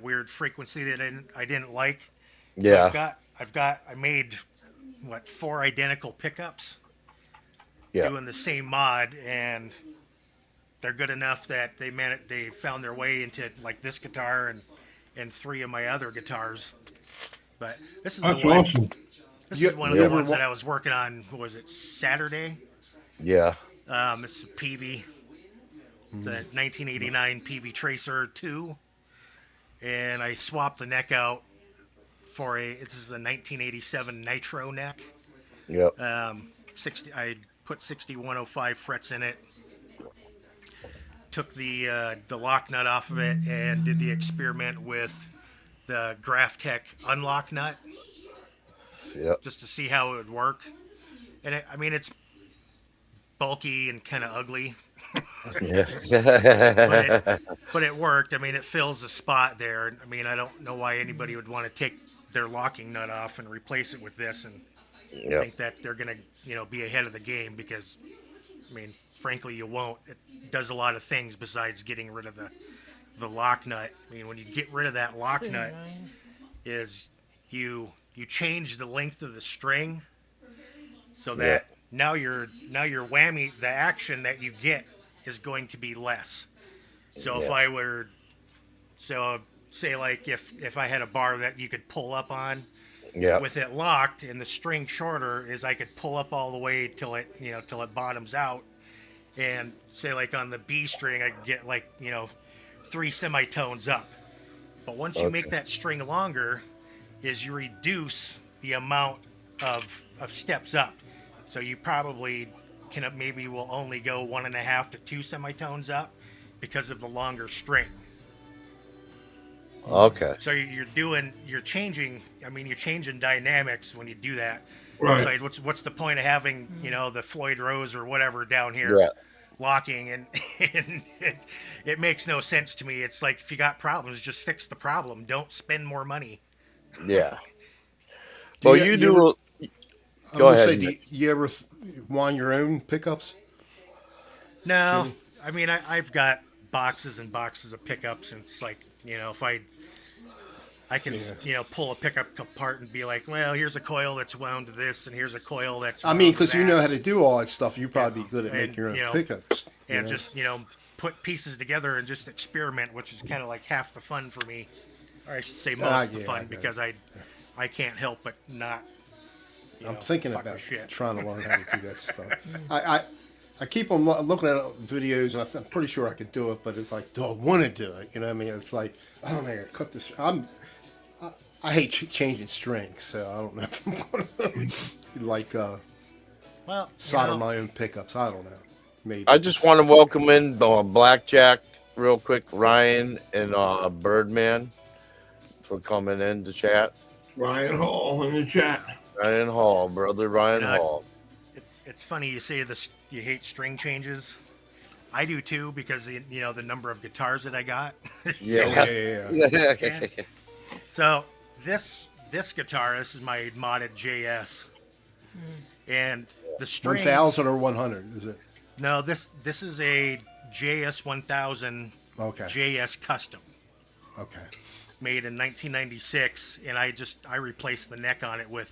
weird frequency that I didn't like. yeah. So I made 4 identical pickups Yeah. doing the same mod, and they're good enough that they found their way into like this guitar and 3 of my other guitars. But this is That's the one. awesome. This You- is one of you the ever ones wa- that I was working on. What was it, Saturday? Yeah. This is a PV. It's a 1989 PV Tracer 2, and I swapped the neck out for this is a 1987 Nitro neck. Yep. I put 6105 frets in it. Took the lock nut off of it and did the experiment with the Graphtec unlock nut Yep. just to see how it would work. And it's bulky and kind of ugly, Yeah. but it worked. I mean, it fills the spot there. I mean, I don't know why anybody would want to take their locking nut off and replace it with this and Yep. think that they're gonna be ahead of the game, because I mean, frankly, you won't. It does a lot of things besides getting rid of the lock nut. I mean, when you get rid of that lock nut, is you change the length of the string so that now your whammy, the action that you get is going to be less. So if Yeah. I were So say like if I had a bar that you could pull up on Yeah. with it locked and the string shorter, is I could pull up all the way till it till it bottoms out, and say like on the B string I could get like 3 semitones up. But once you make Okay. that string longer, is you reduce the amount of steps up. So you probably can maybe will only go 1.5 to 2 semitones up because of the longer string. Okay. So you're changing. I mean, you're changing dynamics when you do that. Right. So what's the point of having the Floyd Rose or whatever down here Yeah. locking and it makes no sense to me. It's like if you got problems, just fix the problem. Don't spend more money. Yeah. Do Well, you, you you ever, do. I Go was gonna ahead, say, do Nick. you ever wind your own pickups, No, Jimmy? I mean I've got boxes and boxes of pickups, and it's like if I can Yeah. pull a pickup apart and be like, well, here's a coil that's wound to this, and here's a coil that's I mean, wound to because you know that. how to do all that stuff, you'd Yeah, probably be good at and making your own pickups. You and know? just put pieces together and just experiment, which is kind of like half the fun for me, or I should say most the Yeah, I fun, got it. because I can't help but not I'm thinking fuck with about shit. trying to learn how to do that stuff. I keep on looking at videos, and I'm pretty sure I could do it, but it's like, do I want to do it? You know what I mean? It's like, oh man, cut this. I hate changing strings, so I don't know if I'm going to like Well, solder my own pickups. I don't know. Maybe. I just want to welcome in Blackjack real quick, Ryan and Birdman for coming in to chat. Ryan Hall in the chat. Ryan Hall, brother Ryan You know, Hall. it's funny you say this. You hate string changes. I do too, because the number of guitars that I got. Oh, Yeah. yeah. So this guitar, this is my modded JS, and the strings. 1,000 or 100, is it? No, this is a JS 1000 Okay. JS custom Okay. made in 1996, and I replaced the neck on it with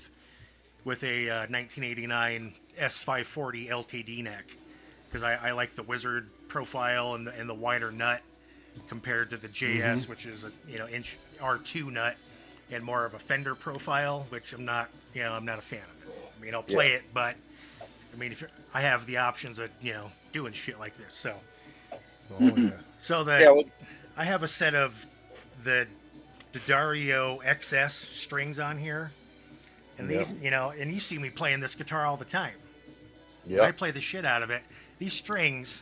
a 1989 S540 LTD neck, because I like the Wizard profile and the wider nut compared to the JS, which is a inch R2 nut and more of a fender profile, which I'm not a fan of it. I mean, I'll play it, but I mean, I have the options of doing shit like this. So Oh, yeah. so I have a set of the Dario XS strings on here, and these and you see me playing this guitar all the time. I Yeah. play the shit out of it. These strings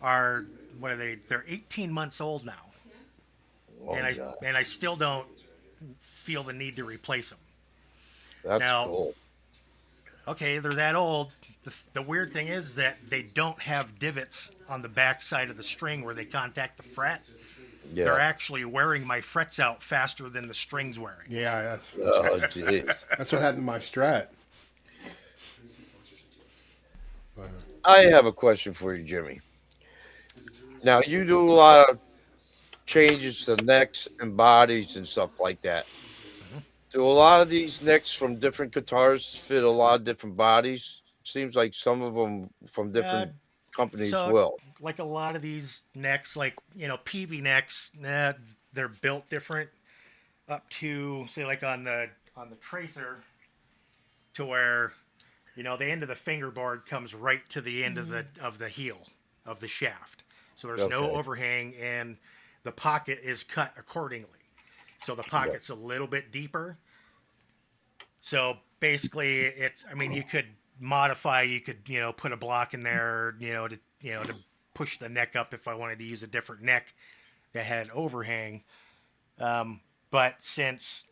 are, what are they? They're 18 months old now, Oh, and God. I still don't feel the need to replace them. That's Now- cool. Okay, they're that old. The weird thing is that they don't have divots on the back side of the string where they contact the fret. Yeah. They're actually wearing my frets out faster than the string's wearing. Yeah, Oh, jeez. that's what happened to my Strat. I have a question for you, Jimmy. Now, you do a lot of changes to necks and bodies and stuff like that. Do a lot of these necks from different guitars fit a lot of different bodies? Seems like some of them from different companies So, will. like a lot of these necks, like PV necks, they're built different. Up to, say, like on the tracer, to where the end of the fingerboard comes right to the end of the heel of the shaft. So there's no Okay. overhang, and the pocket is cut accordingly. So the pocket's a little bit deeper. So basically, you could modify. You could put a block in there, to push the neck up if I wanted to use a different neck that had overhang. But since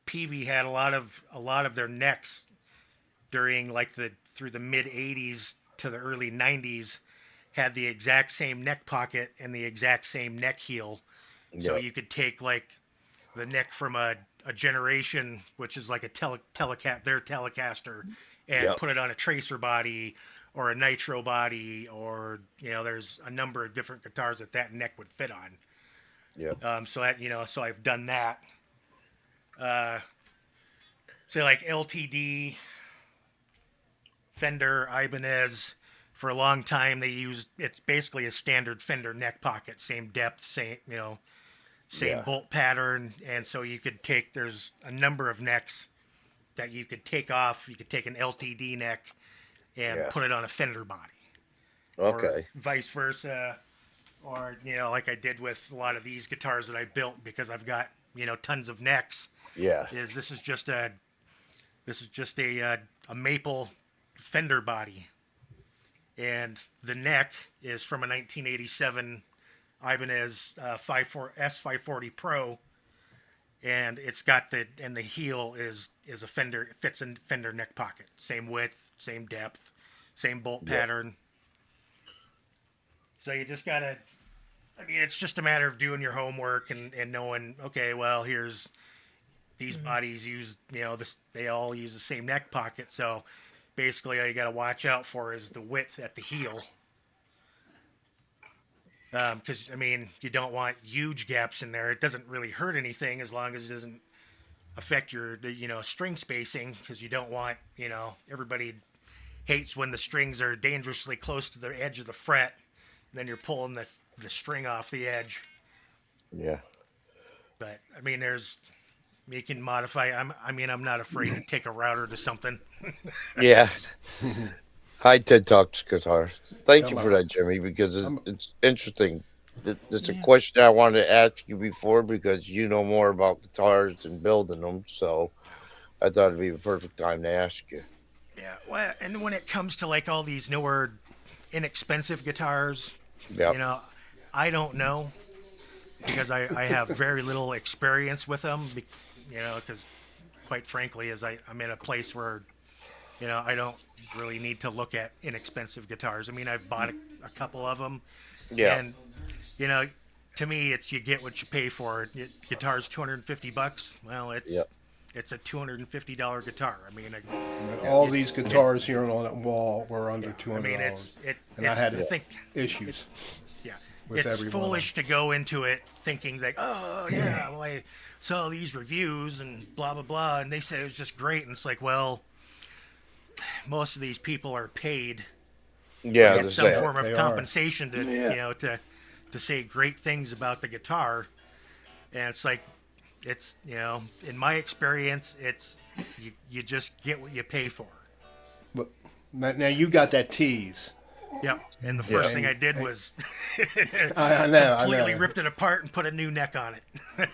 PV had a lot of their necks during through the mid 80s to the early 90s had the exact same neck pocket and the exact same neck heel. So Yep. you could take like the neck from a generation, which is like a Telecaster, and Yep. put it on a tracer body or a nitro body, or there's a number of different guitars that neck would fit on. Yep. So I've done that. Say like LTD, Fender, Ibanez. For a long time, they used, it's basically a standard Fender neck pocket, same depth, same same Yeah. bolt pattern, and so you could take. There's a number of necks that you could take off. You could take an LTD neck and Yeah. put it on a fender body, or Okay. vice versa, or like I did with a lot of these guitars that I built because I've got tons of necks. Yeah. Is this is just a maple fender body, and the neck is from a 1987 Ibanez S540 Pro, and it's got the heel is a fender, it fits in fender neck pocket, same width, same depth, same bolt Yeah. pattern. So you just gotta, I mean, it's just a matter of doing your homework and knowing, okay, well, here's these bodies use, this, they all use the same neck pocket. So basically, all you got to watch out for is the width at the heel. Because, I mean, you don't want huge gaps in there. It doesn't really hurt anything as long as it doesn't affect your, string spacing, because you don't want, everybody hates when the strings are dangerously close to the edge of the fret. And then you're pulling the string off the edge. Yeah. But, I mean, you can modify. I'm not afraid to take a router to something. Yeah. Hi, TED Talks guitar. Thank you for Hello. that, Jimmy, because I'm, it's interesting. It's a Yeah. question I wanted to ask you before because you know more about guitars than building them. So I thought it'd be the perfect time to ask you. Yeah. Well, and when it comes to like all these newer, inexpensive guitars, Yep. you know, I don't know because I have very little experience with them. Because quite frankly, I'm in a place where I don't really need to look at inexpensive guitars. I mean, I've bought a couple of them, Yeah. and you know, to me, it's you get what you pay for. Guitar's $250. Well, Yep. it's a $250 guitar. I mean, all it, these guitars here on that wall were under two I hundred mean, dollars, and I it's had I think issues yeah, with it's every one of them. foolish to go into it thinking like, oh yeah, well I saw these reviews and blah blah blah, and they said it was just great, and it's like, well, most of these people are paid Yeah. get The some same. form of They are. compensation to Yeah. to say great things about the guitar, and it's like it's in my experience it's you just get what you pay for. But now you got that tease. Yep. And the Yeah. first thing I did was I know, completely ripped it apart and put a new neck on it.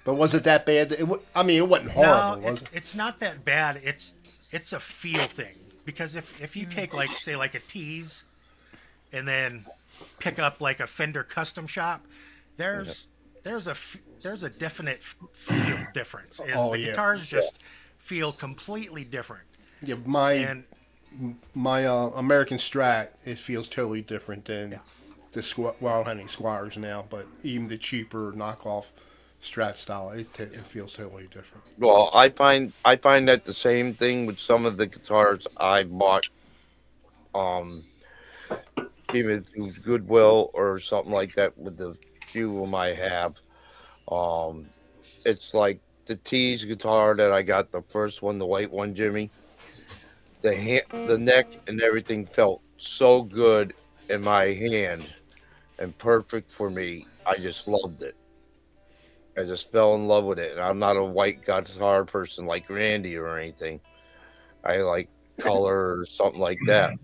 But was it that bad? I mean, it wasn't horrible, No, was it? it's not that bad. It's a feel thing, because if you take like say like a tease and then pick up like a Fender custom shop, there's there's a definite feel difference. Oh, The yeah. guitars just feel completely different. Yeah, And my American Strat, it feels totally different than Yeah. the Wild Honey Squires now. But even the cheaper knockoff Strat style, it feels totally different. Well, I find that the same thing with some of the guitars I bought, um, even through Goodwill or something like that. With the few of them I have, um, it's like the Tees guitar that I got, the first one, the white one, Jimmy. The neck and everything felt so good in my hand and perfect for me. I just loved it. I just fell in love with it. And I'm not a white guitar person like Randy or anything. I like color or something like that.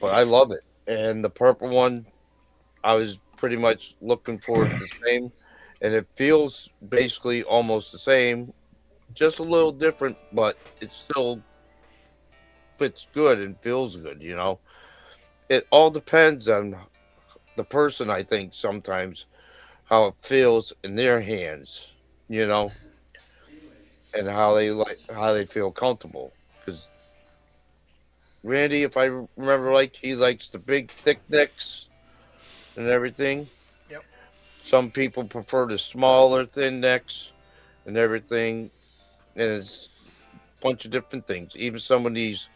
But I love it. And the purple one, I was pretty much looking for it the same. And it feels basically almost the same, just a little different, but it still fits good and feels good. It all depends on the person, I think, sometimes how it feels in their hands, you know, and how they feel comfortable. Because Randy, if I remember right, he likes the big thick necks and everything. yep. Some people prefer the smaller thin necks and everything. And it's a bunch of different things. Even some of these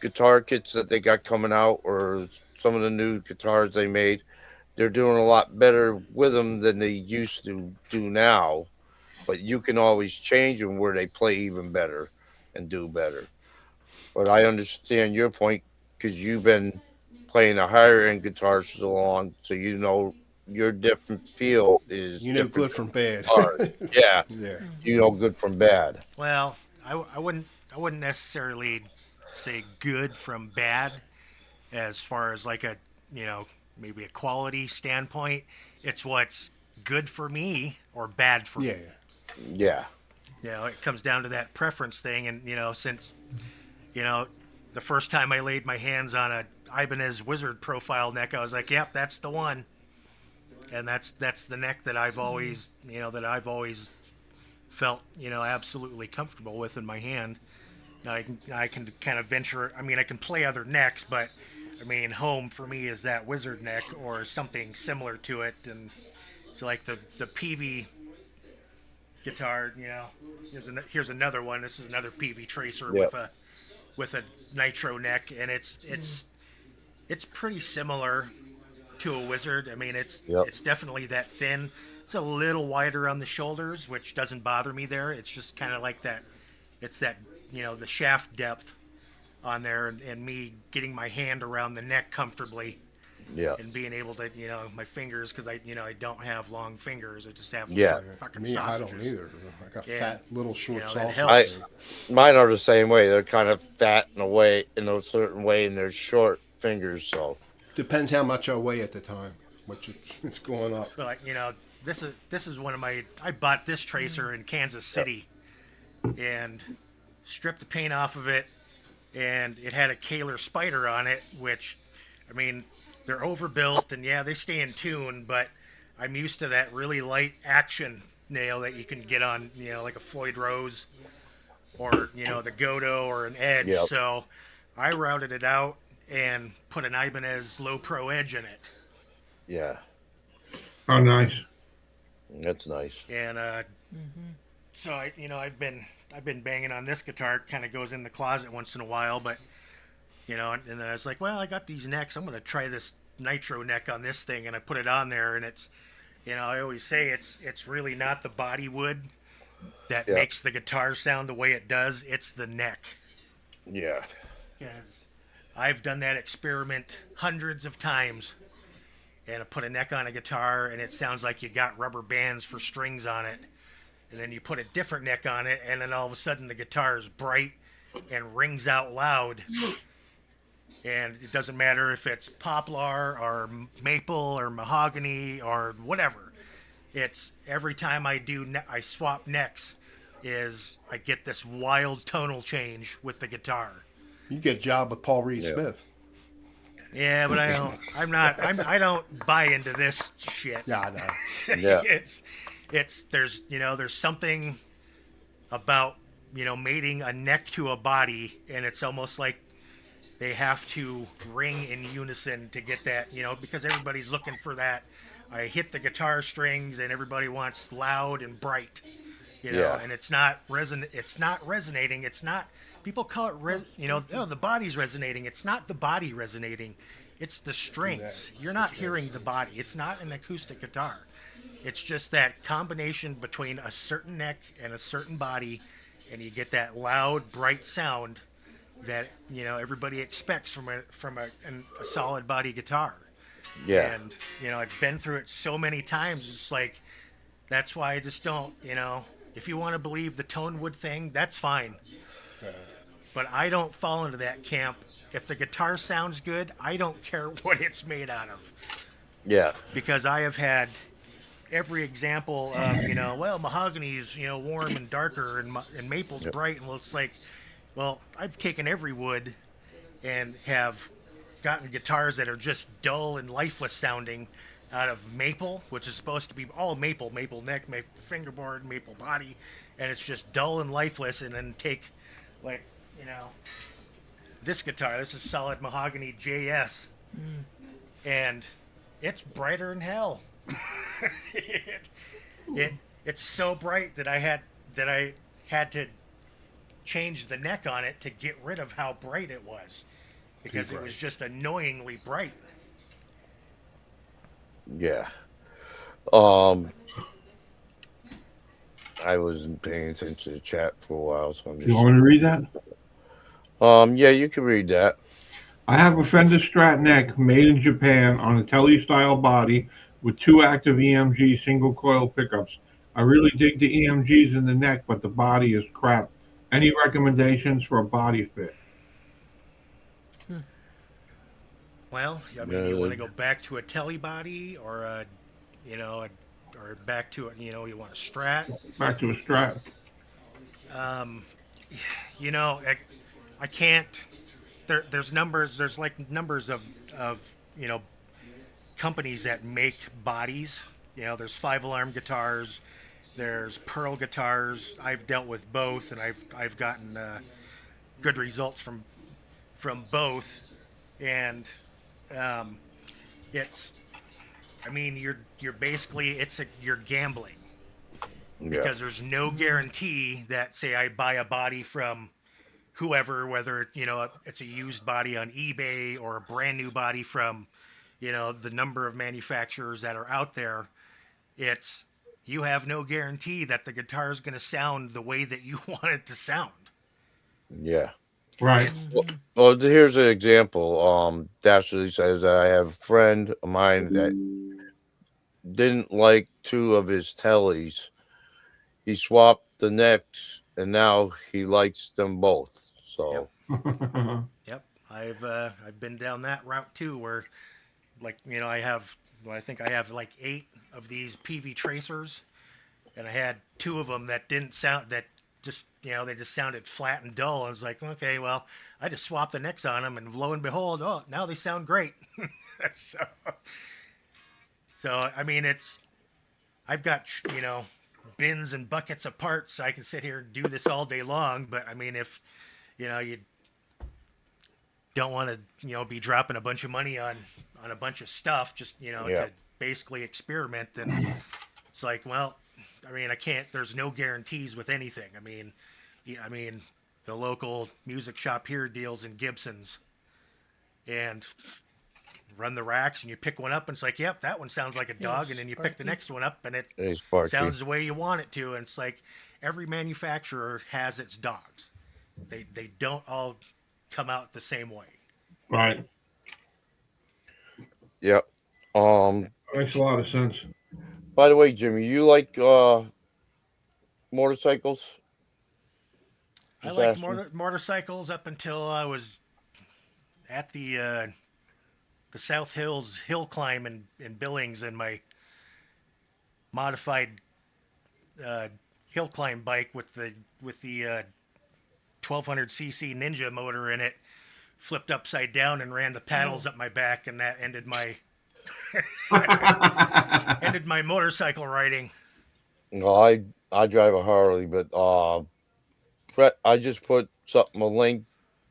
guitar kits that they got coming out, or some of the new guitars they made, they're doing a lot better with them than they used to do now. But you can always change them where they play even better and do better. But I understand your point because you've been playing a higher end guitar so long, so you know your different feel is You know different good from bad. than ours. Yeah, Yeah. you know good from bad. Well, I wouldn't necessarily say good from bad as far as like a you know maybe a quality standpoint. It's what's good for me or bad for Yeah. me. Yeah, You know, it comes down to that preference thing, and since you know the first time I laid my hands on a Ibanez Wizard profile neck, I was like, "Yep, that's the one," and that's the neck that I've always felt absolutely comfortable with in my hand. Now I can kind of venture. I mean, I can play other necks, but I mean, home for me is that Wizard neck or something similar to it, and it's like the PV guitar. Here's another one. This is another PV tracer yep, with a nitro neck, and it's pretty similar to a Wizard. I mean, yep, it's definitely that thin. It's a little wider on the shoulders, which doesn't bother me there. It's just kind of like that. It's that the shaft depth on there, and me getting my hand around the neck comfortably yep, and being able to my fingers because I don't have long fingers. I just have yeah. fucking Me, I sausages. don't either. I got Yeah. fat little short that sausage. helps. Mine are the same way. They're kind of fat in a way, in a certain way, and they're short fingers. So Depends how much I weigh at the time, which it's going up. But like this is one of my. I bought this tracer in Kansas City, and stripped the paint off of it, and it had a Kaler spider on it, which, I mean, they're overbuilt and yeah, they stay in tune, but I'm used to that really light action nail that you can get on, like a Floyd Rose or, the Godo or an Edge. yep, So I routed it out and put an Ibanez Low Pro Edge in it. yeah, Oh, nice. that's nice. And so I've been banging on this guitar. Kind of goes in the closet once in a while, but and then I was like, well, I got these necks. I'm gonna try this nitro neck on this thing, and I put it on there, and it's I always say it's really not the body wood that Yep, makes the guitar sound the way it does. It's the neck. yeah, Because I've done that experiment hundreds of times, and I put a neck on a guitar, and it sounds like you got rubber bands for strings on it. And then you put a different neck on it, and then all of a sudden the guitar is bright and rings out loud. And it doesn't matter if it's poplar or maple or mahogany or whatever. It's every time I swap necks, is I get this wild tonal change with the guitar. You get a job with Paul Reed yeah, Smith. Yeah, but I don't. I'm not. I don't buy into this shit. Yeah, I know. yeah, there's something about mating a neck to a body, and it's almost like they have to ring in unison to get that, because everybody's looking for that. I hit the guitar strings, and everybody wants loud and bright, yeah, and it's not resonating. It's not. People call it, oh, the body's resonating. It's not the body resonating. It's the strings. You're not hearing the body. It's not an acoustic guitar. It's just that combination between a certain neck and a certain body, and you get that loud, bright sound that everybody expects from a solid body guitar. yeah, And I've been through it so many times. It's like that's why I just don't. If you want to believe the tone wood thing, that's fine. But I don't fall into that camp. If the guitar sounds good, I don't care what it's made out of, yeah, because I have had every example of well, mahogany's warm and darker, and maple's yep, bright, and it's like, well, I've taken every wood and have gotten guitars that are just dull and lifeless sounding out of maple, which is supposed to be all maple neck, maple fingerboard, maple body, and it's just dull and lifeless. And then take like this guitar, this is solid mahogany JS, and it's brighter than hell. It's so bright that I had to change the neck on it to get rid of how bright it was, because it was just annoyingly bright. yeah. Um, I wasn't paying attention to the chat for a while, so I'm You just. want me to read that? Yeah, you can read that. I have a Fender Strat neck made in Japan on a Tele style body with 2 active EMG single coil pickups. I really dig the EMGs in the neck, but the body is crap. Any recommendations for a body fit? Well, I mean, you want to go back to a telly body or a, you know, or back to it. You want a Strat. Back to a Strat. Um, I can't. There's numbers. There's like numbers of you know companies that make bodies. There's 5 alarm guitars. There's Pearl guitars. I've dealt with both, and I've gotten good results from both. And um, it's, I mean, you're basically you're gambling Yeah. because there's no guarantee that, say, I buy a body from whoever, whether it's a used body on eBay or a brand new body from the number of manufacturers that are out there. It's You have no guarantee that the guitar is going to sound the way that you want it to sound. Yeah. Right. Well, here's an example. Dashley says that I have a friend of mine that didn't like 2 of his tellies. He swapped the necks, and now he likes them both. So, Yep, I've been down that route too, where I think I have like 8 of these PV tracers, and I had 2 of them that didn't sound that just they just sounded flat and dull. I was like, okay, well, I just swapped the necks on them, and lo and behold, oh, now they sound great. so, I mean, I've got bins and buckets of parts. So I can sit here and do this all day long. But I mean, if you don't want to be dropping a bunch of money on a bunch of stuff just to basically experiment, then it's like, well, I mean, I can't. There's no guarantees with anything. I mean, the local music shop here deals in Gibsons, and run the racks, and you pick one up, and it's like, yep, that one sounds like a dog, and then you pick the next one up, and it sounds the way you want it to. And it's like every manufacturer has its dogs. They don't all come out the same way. Right. yep. Makes a lot of sense. By the way, Jimmy, you like motorcycles? I like motorcycles up until I was at the South Hills hill climb in Billings, and my modified hill climb bike with the 1200cc Ninja motor in it flipped upside down and ran the paddles up my back, and that ended my motorcycle riding. No, I drive a Harley, but I just put a link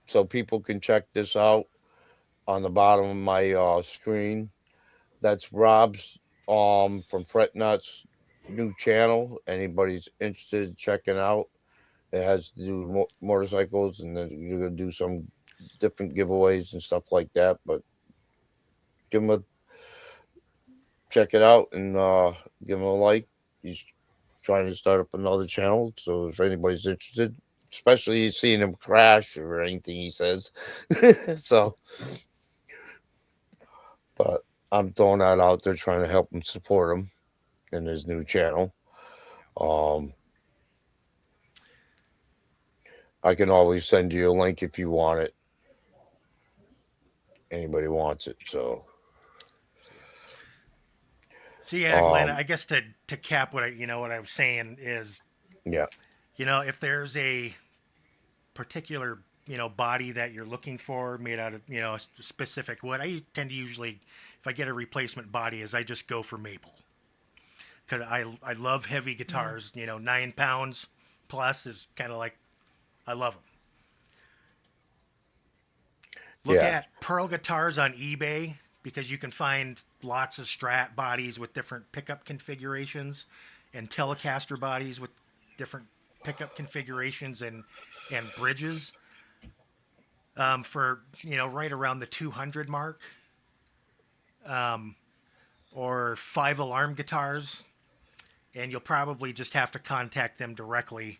so people can check this out on the bottom of my screen. That's Rob's from Fret Nuts new channel. Anybody's interested in checking out. It has to do with motorcycles, and then you're gonna do some different giveaways and stuff like that. But give him check it out and give him a like. He's trying to start up another channel, so if anybody's interested, especially seeing him crash or anything he says. So, but I'm throwing that out there, trying to help him, support him in his new channel. I can always send you a link if you want it. Anybody wants it, so. So yeah, Glenn, I guess to cap what I was saying is, Yeah. If there's a particular body that you're looking for made out of a specific wood, I tend to usually, if I get a replacement body, I just go for maple, because I love heavy guitars. 9 pounds plus is kind of like, I love them. Look at Pearl guitars on eBay, because you can find lots of Strat bodies with different pickup configurations, and Telecaster bodies with different pickup configurations and bridges for right around the 200 mark, or 5 alarm guitars, and you'll probably just have to contact them directly,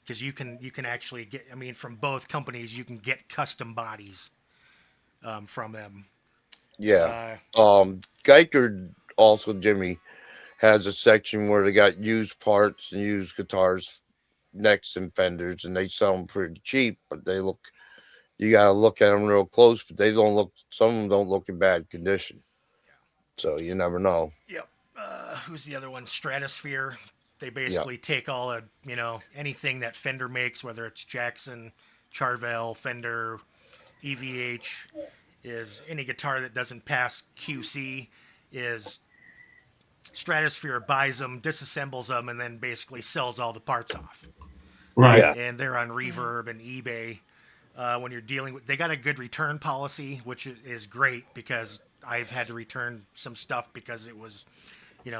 because you can actually get, from both companies, you can get custom bodies from them. Yeah. Geiger also Jimmy has a section where they got used parts and used guitars, necks and fenders, and they sell them pretty cheap, but they look. You got to look at them real close, but they don't look. Some of them don't look in bad condition, so you never know. Yep. Who's the other one? Stratosphere. They Yep. basically take all of, anything that Fender makes, whether it's Jackson, Charvel, Fender, EVH, is any guitar that doesn't pass QC, is Stratosphere buys them, disassembles them, and then basically sells all the parts off. Right. Yeah. And they're on Reverb and eBay. When you're dealing with, they got a good return policy, which is great because I've had to return some stuff because it was,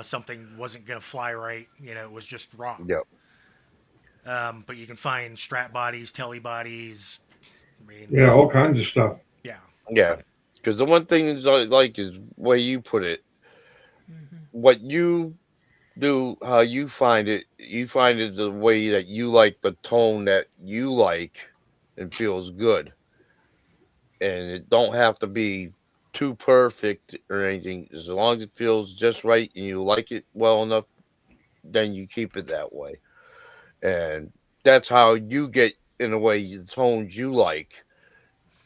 something wasn't going to fly right. It was just wrong. Yep. But you can find Strat bodies, Telly bodies. I mean, Yeah, all kinds of stuff. yeah. Yeah. Because the one thing is I like is way you put it. What you do, how you find it the way that you like the tone that you like and feels good. And it don't have to be too perfect or anything. As long as it feels just right and you like it well enough, then you keep it that way. And that's how you get in a way the tones you like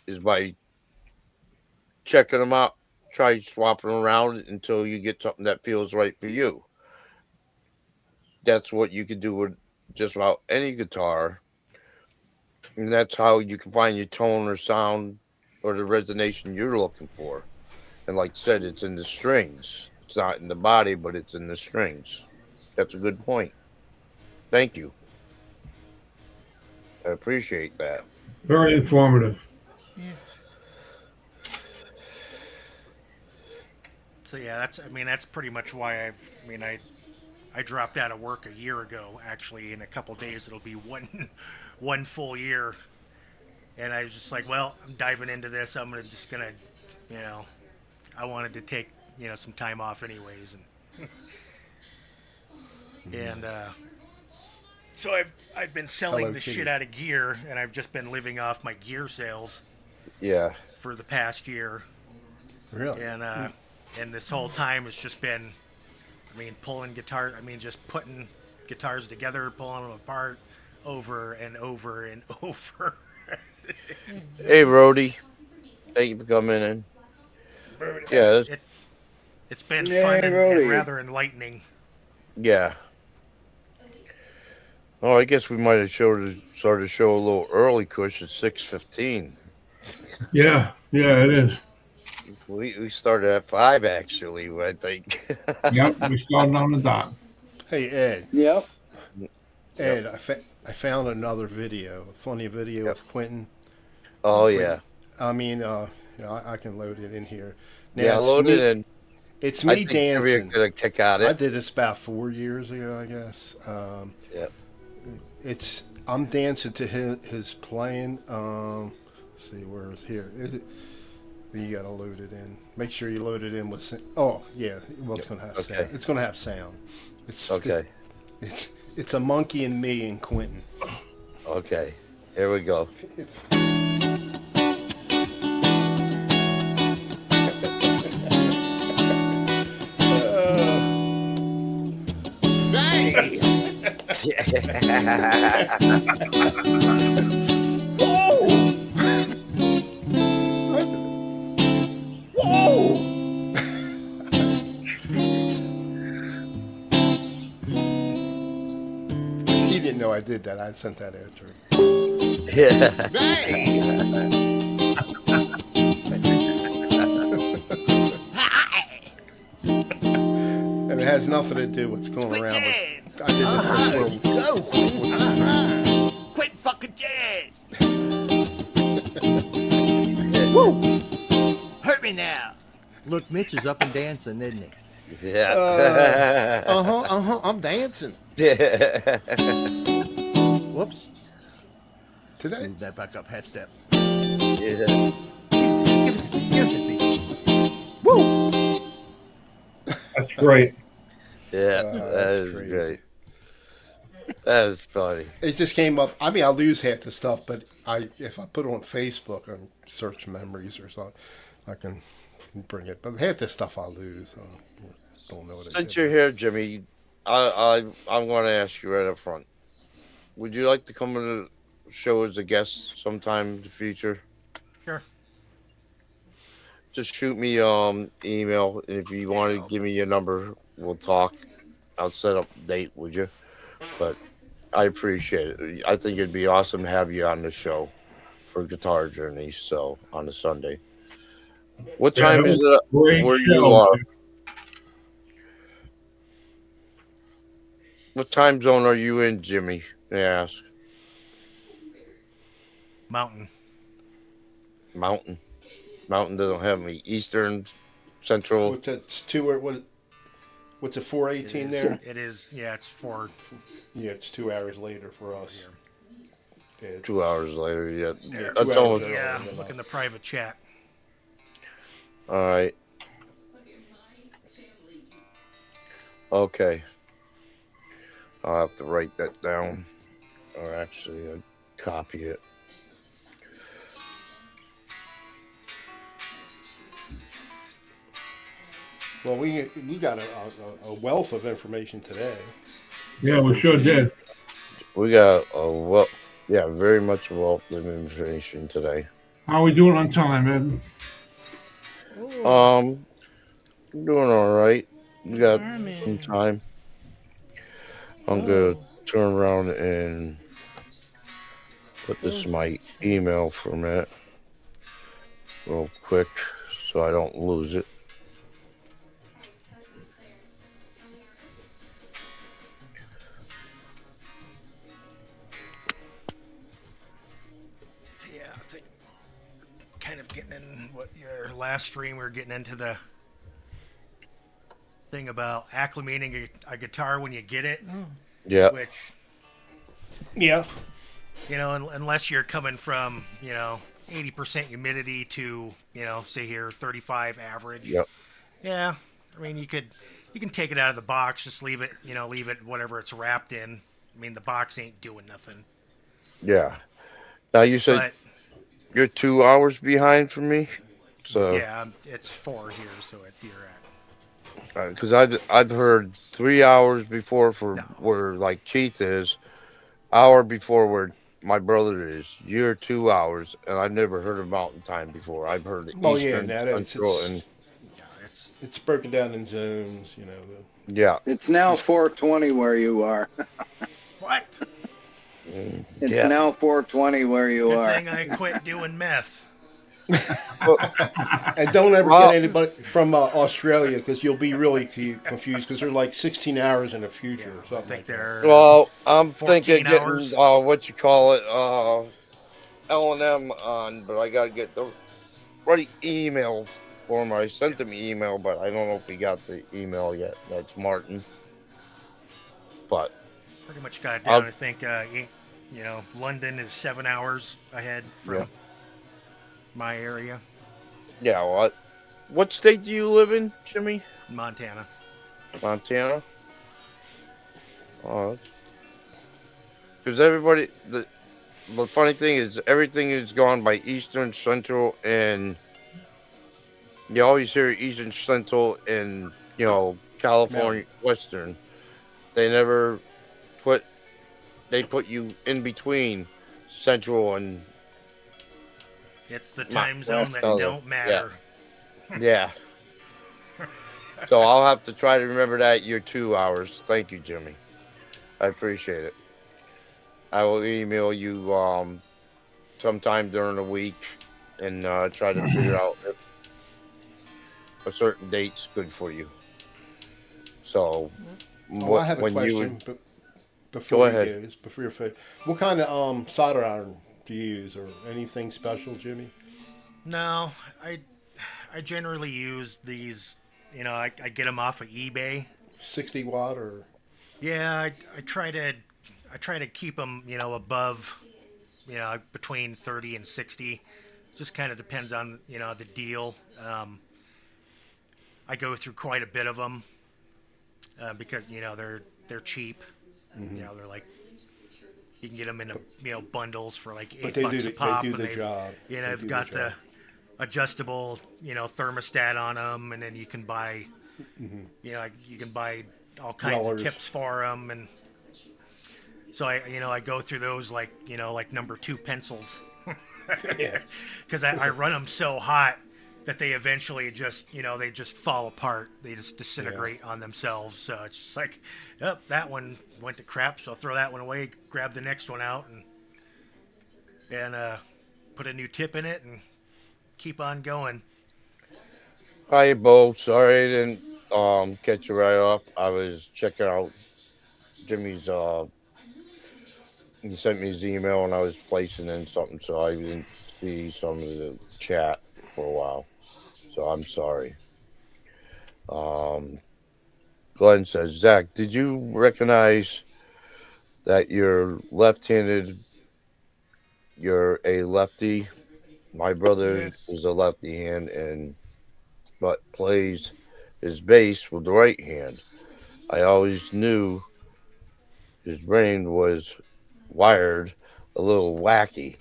is by checking them out, try swapping around until you get something that feels right for you. That's what you can do with just about any guitar. And that's how you can find your tone or sound or the resonation you're looking for. And like I said, it's in the strings. It's not in the body, but it's in the strings. That's a good point. Thank you. I appreciate that. Very informative. So yeah, that's pretty much why I dropped out of work a year ago. Actually, in a couple days it'll be one full year, and I was just like, well, I'm diving into this. Just gonna, I wanted to take some time off anyways, and so I've been selling Hello, the Kitty. shit out of gear, and I've just been living off my gear sales Yeah. for the past year, Really? and this whole time it's just been, pulling guitar. Just putting guitars together, pulling them apart, over and over and over. Hey, Rody. Thank you for coming in. Yeah. It's been Yay, fun and Rody. rather enlightening. Yeah. Oh, I guess we might have started the show a little early, Kush. It's 6:15. Yeah, it is. We started at 5 actually, I think. Yep, we started on the dot. Hey, Ed. Yep. Ed, I found another video, a funny video Yep. with Quentin. Oh yeah. I can load it in here. Now, Yeah, it's load me, it in. It's I me think Jimmy dancing. gonna kick out I it. did this about 4 years ago, I guess. Yep. I'm dancing to his playing. Let's see, where is here? You gotta load it in. Make sure you load it in with. Oh yeah, well it's gonna have Okay. sound. It's gonna have sound. It's Okay. It's a monkey and me and Quentin. Okay. Here we go. He didn't know I did that. I sent that out to him. Yeah. And it has nothing to do with what's going around. But I did this before. Go, Quentin. Quit fucking jazz. Woo! Hurt me now. Look, Mitch is up and dancing, isn't he? Yeah. I'm dancing Yeah. Whoops. today. Move that back up half step. Yeah. Give it to me. Woo! That's great. Yeah. That's That is crazy. great. That is funny. It just came up. I mean, I lose half the stuff, but if I put it on Facebook and search memories or something, I can bring it. But half the stuff I lose. don't know what I Since did. you're here, Jimmy, I'm going to ask you right up front. Would you like to come on the show as a guest sometime in the future? Sure. Just shoot me email, and if you want to give me your number, we'll talk. I'll set up a date with you. But I appreciate it. I think it'd be awesome to have you on the show for Guitar Journeys. So on a Sunday, what Yeah, time that is was it a great where you show. are? What time zone are you in, Jimmy? May I ask? Mountain. Mountain. Mountain doesn't have any Eastern, Central. What's that? It's two or what? What's it? 4:18 there? It is. Yeah, it's 4. Yeah, it's 2 hours later for us. Yeah, 2 hours later, yeah. yeah, 2 That's hours almost earlier Yeah, than look in us. the private chat. all right. Okay, I'll have to write that down, or actually, copy it. Well, we got a wealth of information today. Yeah, we sure did. We got yeah, very much a wealth of information today. How are we doing on time, Ed? I'm doing all right. We got some time. I'm gonna turn around and put this in my email format real quick so I don't lose it. Yeah, I think kind of getting in what your last stream, we were getting into the thing about acclimating a guitar when you get it, Yeah, which, Yeah. unless you're coming from, 80% humidity to, say here 35 average. yep, Yeah, I mean you can take it out of the box, just leave it, leave it whatever it's wrapped in. I mean the box ain't doing nothing. yeah. Now you said But you're 2 hours behind from me, so yeah, it's 4 here, so you're at. because I've heard 3 hours before for No. where like Keith is, hour before where my brother is. You're 2 hours, and I've never heard of Mountain Time before. I've heard the Oh yeah, Eastern, that is. Central, and Yeah, it's It's broken down in zones. yeah, It's now 4:20 where you are. what? It's yeah. now 4:20 where you Good are. thing I quit doing meth. And don't ever Well- get anybody from Australia because you'll be really confused because they're like 16 hours in the future or I something think like that. they're Well, I'm 14 thinking hours. getting what you call it, L&M on, but I gotta get the right email for him. I sent him an email, but I don't know if he got the email yet. That's Martin. But pretty much got it down. I'll- I think London is 7 hours ahead from Yeah. my area, yeah, what state do you live in, Jimmy? Montana. Montana. Oh, because the funny thing is everything is gone by Eastern, Central, and you always hear Eastern, Central, and California, Western. They never put you in between Central and It's the time zone that well, don't matter. yeah. So I'll have to try to remember that. You're 2 hours. Thank you, Jimmy. I appreciate it. I will email you sometime during the week and try to figure out if a certain date's good for you. So, I have a when you question. would, But Go before ahead. you go, before your foot, what kind of solder iron do you use, or anything special, Jimmy? No, I generally use these. I get them off of eBay. 60 watt or? Yeah, I try to keep them above between 30 and 60. Just kind of depends on the deal. I go through quite a bit of them because they're cheap. They're like you can get them in bundles for like But $8 a pop. they do and the job. They I've do got the job. the adjustable thermostat on them, and then you can buy You know, like you can buy all kinds Rollers. of tips for them, and so I go through those like like number 2 pencils, Yeah. because I run them so hot that they eventually just they just fall apart. They just disintegrate on themselves. So it's just like, yep, that one went to crap, so I'll throw that one away, grab the next one out, and put a new tip in it, and keep on going. Hi, Bo. Sorry I didn't catch you right off. I was checking out Jimmy's. He sent me his email and I was placing in something, so I didn't see some of the chat for a while. So I'm sorry. Um, Glenn says, Zach, did you recognize that you're left-handed? You're a lefty. My brother Yes. is a lefty hand and but plays his bass with the right hand. I always knew his brain was wired a little wacky.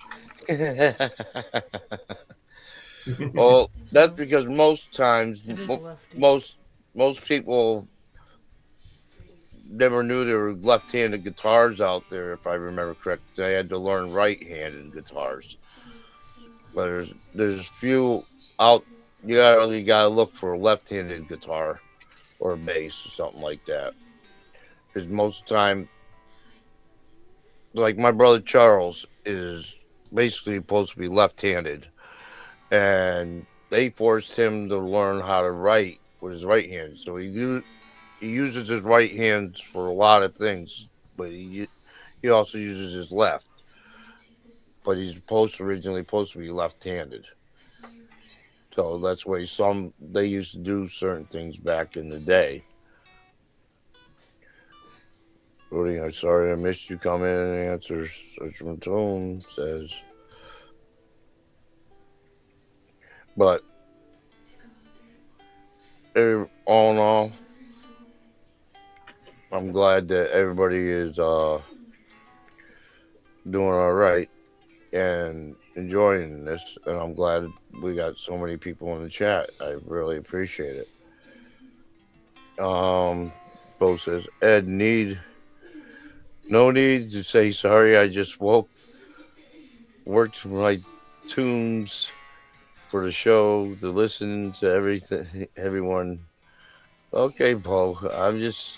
Well, that's because most times It is lefty. most people never knew there were left-handed guitars out there. If I remember correct, they had to learn right-handed guitars. But there's few out. You gotta look for a left-handed guitar or a bass or something like that. Because most of the time, like my brother Charles is basically supposed to be left-handed, and they forced him to learn how to write with his right hand. So he uses his right hands for a lot of things, but he also uses his left. But he's originally supposed to be left-handed. So that's why they used to do certain things back in the day. Rudy, I'm sorry I missed you. Come in and answer. Such from Tone says, but all in all, I'm glad that everybody is doing all right and enjoying this, and I'm glad we got so many people in the chat. I really appreciate it. Bo says, Ed, no need to say sorry. I just worked my tunes for the show to listen to everyone. Okay, Bo, it's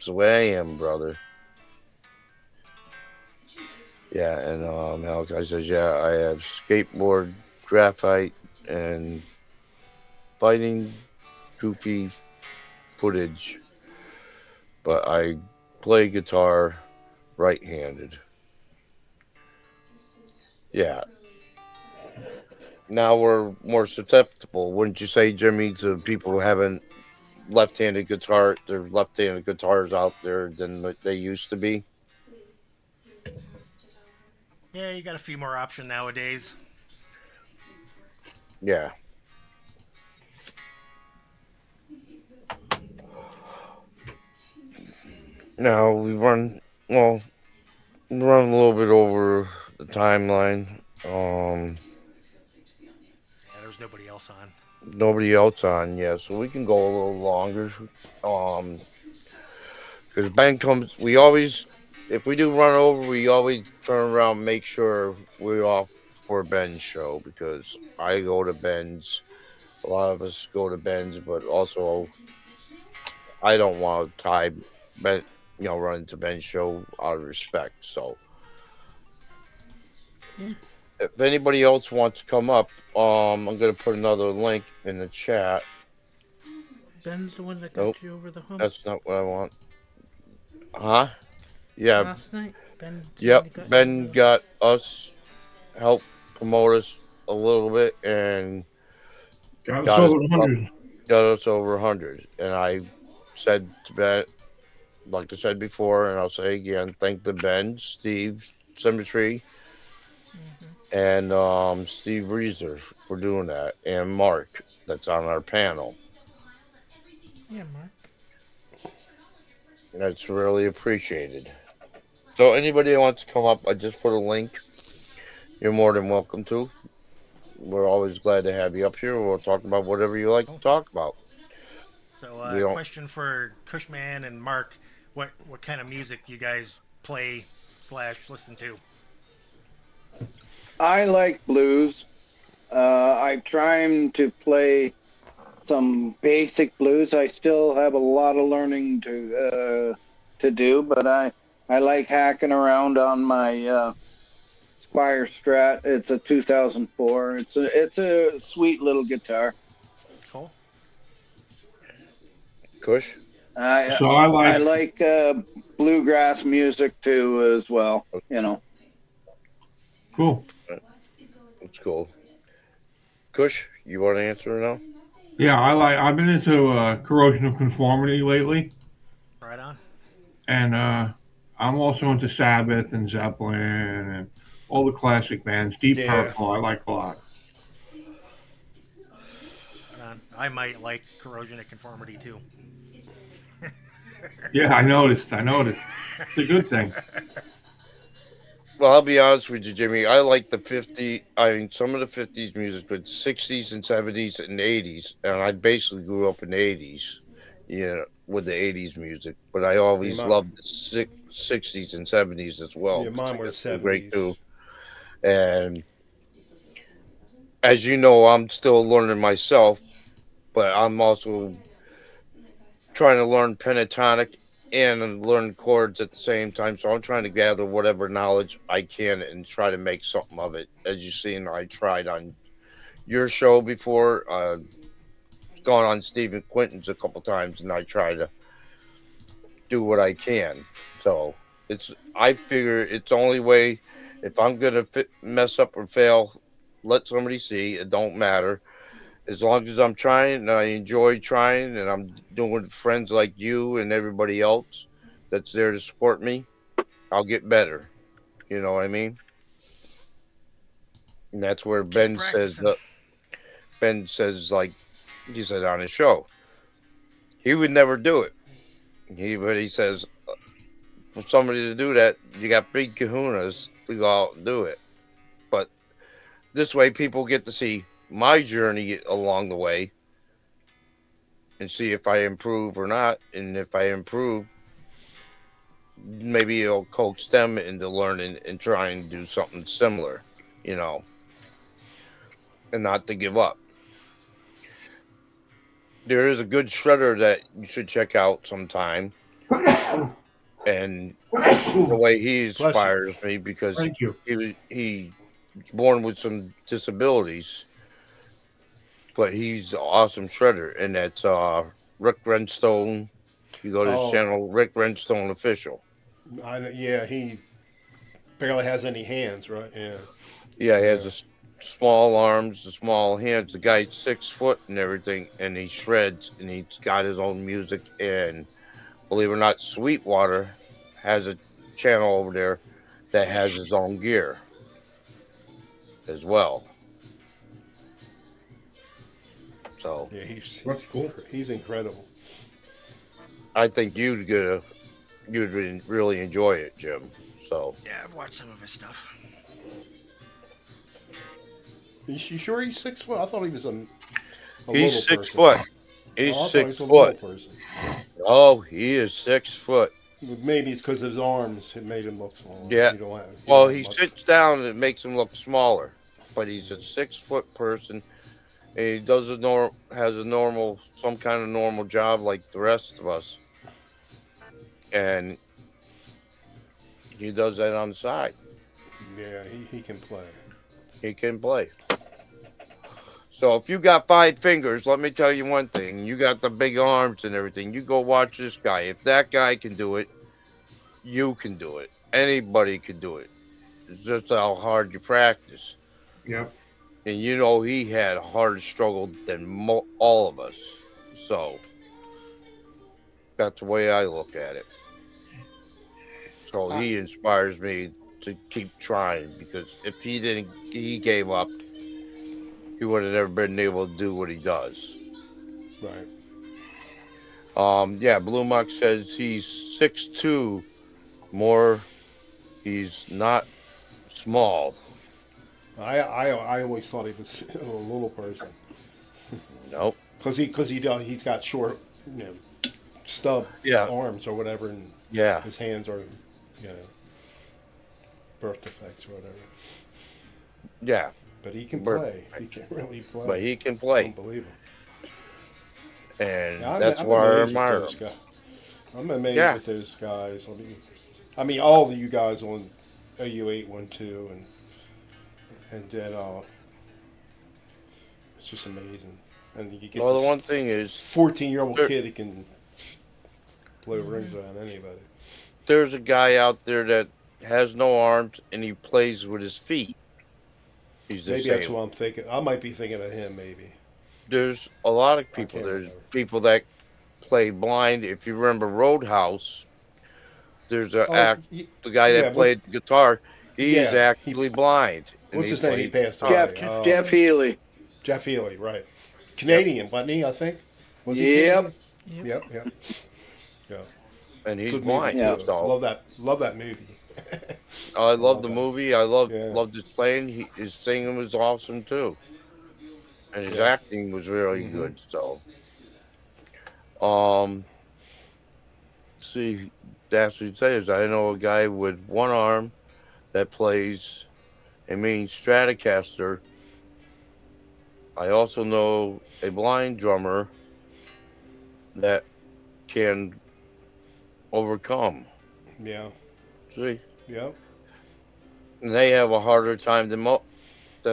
the way I am, brother. Yeah, and Malachi says, yeah, I have skateboard, graphite, and fighting goofy footage, but I play guitar right-handed. Yeah. Now we're more susceptible, wouldn't you say, Jimmy, to people having left-handed guitars out there than they used to be? Yeah, you got a few more options nowadays. Yeah. Now we run a little bit over the timeline. Yeah, there's nobody else on. Nobody else on, yeah, so we can go a little longer. Because Ben comes, if we do run over, we always turn around and make sure we're off for Ben's show, because I go to Ben's. A lot of us go to Ben's, but also I don't want to tie Ben, run into Ben's show out of respect. So if anybody else wants to come up, I'm gonna put another link in the chat. Ben's the one that got you over the hump. That's not what I want. Huh? Yeah. Last night, Ben. Yep. Ben got us, helped promote us a little bit, and got us over 100. Got us over 100. And I said to Ben, like I said before, and I'll say again, thank the Ben, Steve Symmetry, and Steve Reeser for doing that, and Mark, that's on our panel. Yeah, Mark. That's really appreciated. So anybody that wants to come up, I just put a link. You're more than welcome to. We're always glad to have you up here. We'll talk about whatever you like to talk about. So, We don't. question for Cushman and Mark: what kind of music you guys play slash listen to? I like blues. I'm trying to play some basic blues. I still have a lot of learning to do, but I like hacking around on my Squire Strat. It's a 2004. It's a sweet little guitar. Cool. Kush. I So I I like like bluegrass music too as well. You know. cool. It's cool. Kush, you want to answer now? Yeah, I've been into corrosion of conformity lately, Right on. and I'm also into Sabbath and Zeppelin and all the classic bands. Deep Yeah. Purple, I like a lot. Right on. I might like corrosion of conformity too. Yeah, I noticed. I noticed. It's a good thing. Well, I'll be honest with you, Jimmy. I like the 50. I mean, some of the 50s music, but 60s and 70s and 80s. And I basically grew up in the 80s, with the 80s music. But I Yeah, always loved the 60s and 70s as well, yeah, because mine I were guess they're great too. 70s. And as you know, I'm still learning myself, but I'm also trying to learn pentatonic and learn chords at the same time. So I'm trying to gather whatever knowledge I can and try to make something of it. As you seen, I tried on your show before, gone on Stephen Quinton's a couple times, and I try to do what I can. So I figure it's the only way. If I'm gonna mess up or fail, let somebody see. It don't matter as long as I'm trying and I enjoy trying and I'm doing with friends like you and everybody else that's there to support me, I'll get better. You know what I mean? And that's where Keep practicing. Ben says, like he said on his show, he would never do it. But he says, for somebody to do that, you got big kahunas to go out and do it. But this way, people get to see my journey along the way and see if I improve or not. And if I improve, maybe it'll coax them into learning and trying to do something similar, you know, and not to give up. There is a good shredder that you should check out sometime. And the way he Bless you. inspires me because Thank you. he was born with some disabilities, but he's an awesome shredder, and that's Rick Renstone. You go to his Oh, channel, Rick Renstone Official. yeah, he barely has any hands, right? Yeah, Yeah, he yeah. has small arms, the small hands. The guy's 6 foot and everything, and he shreds, and he's got his own music. And believe it or not, Sweetwater has a channel over there that has his own gear as well. So Yeah, he's That's he's, cool. he's incredible. I think you'd really enjoy it, Jim. So Yeah, I've watched some of his stuff. You sure he's 6 foot? I thought he was a he's little 6 person. foot. He's Oh, I thought he was six a little foot. person. Oh, he is 6 foot. Maybe it's because of his arms. It made him look smaller. Yeah. You don't have, Well, don't he have much. sits down and it makes him look smaller, but he's a 6 foot person, and he does has a normal, some kind of normal job like the rest of us, and he does that on the side. Yeah, he can play. He can play. So if you got 5 fingers, let me tell you one thing: you got the big arms and everything. You go watch this guy. If that guy can do it, you can do it. Anybody can do it. It's just how hard you practice. Yep. And you know he had a harder struggle than all of us. So that's the way I look at it. So he inspires me to keep trying because if he gave up, he would have never been able to do what he does. Right. Yeah, Blue Mock says he's 6'2", more. He's not small. I always thought he was a little person Nope. because he's got short you know, stub Yeah. arms or whatever, and Yeah. his hands are, you know, birth defects or whatever. Yeah. But he can Birth play. He can really play. But he can play. Unbelievable. And Yeah, that's I'm why I amazed with admire those him. guys. I'm amazed Yeah. with those guys. I mean, all of you guys on OU812, and then it's just amazing. And you get Well, the this one thing is, 14-year-old there- kid that can blow rings around anybody. there's a guy out there that has no arms and he plays with his feet. He's Maybe that's disabled. what I'm thinking. I might be thinking of him. Maybe. There's a lot of people. can't There's remember. people that play blind. If you remember Roadhouse, there's a the guy that yeah, played guitar. He's yeah, he- actually blind. and What's his name? He played passed guitar. away. Jeff Healy. Jeff Healy, right? Canadian, wasn't he? I think. Was he Yep. Canadian? Yep. Yep. Yeah. And he's Good blind. movie Yeah. too. So Love that movie. I love love the that. movie. I loved Yeah. his playing. His singing was awesome too, and his Yeah. acting was really Mhm. good. So, let's see, that's what it says. I know a guy with one arm that plays a main Stratocaster. I also know a blind drummer that can overcome. Yeah. See, Yep. and they have a harder time than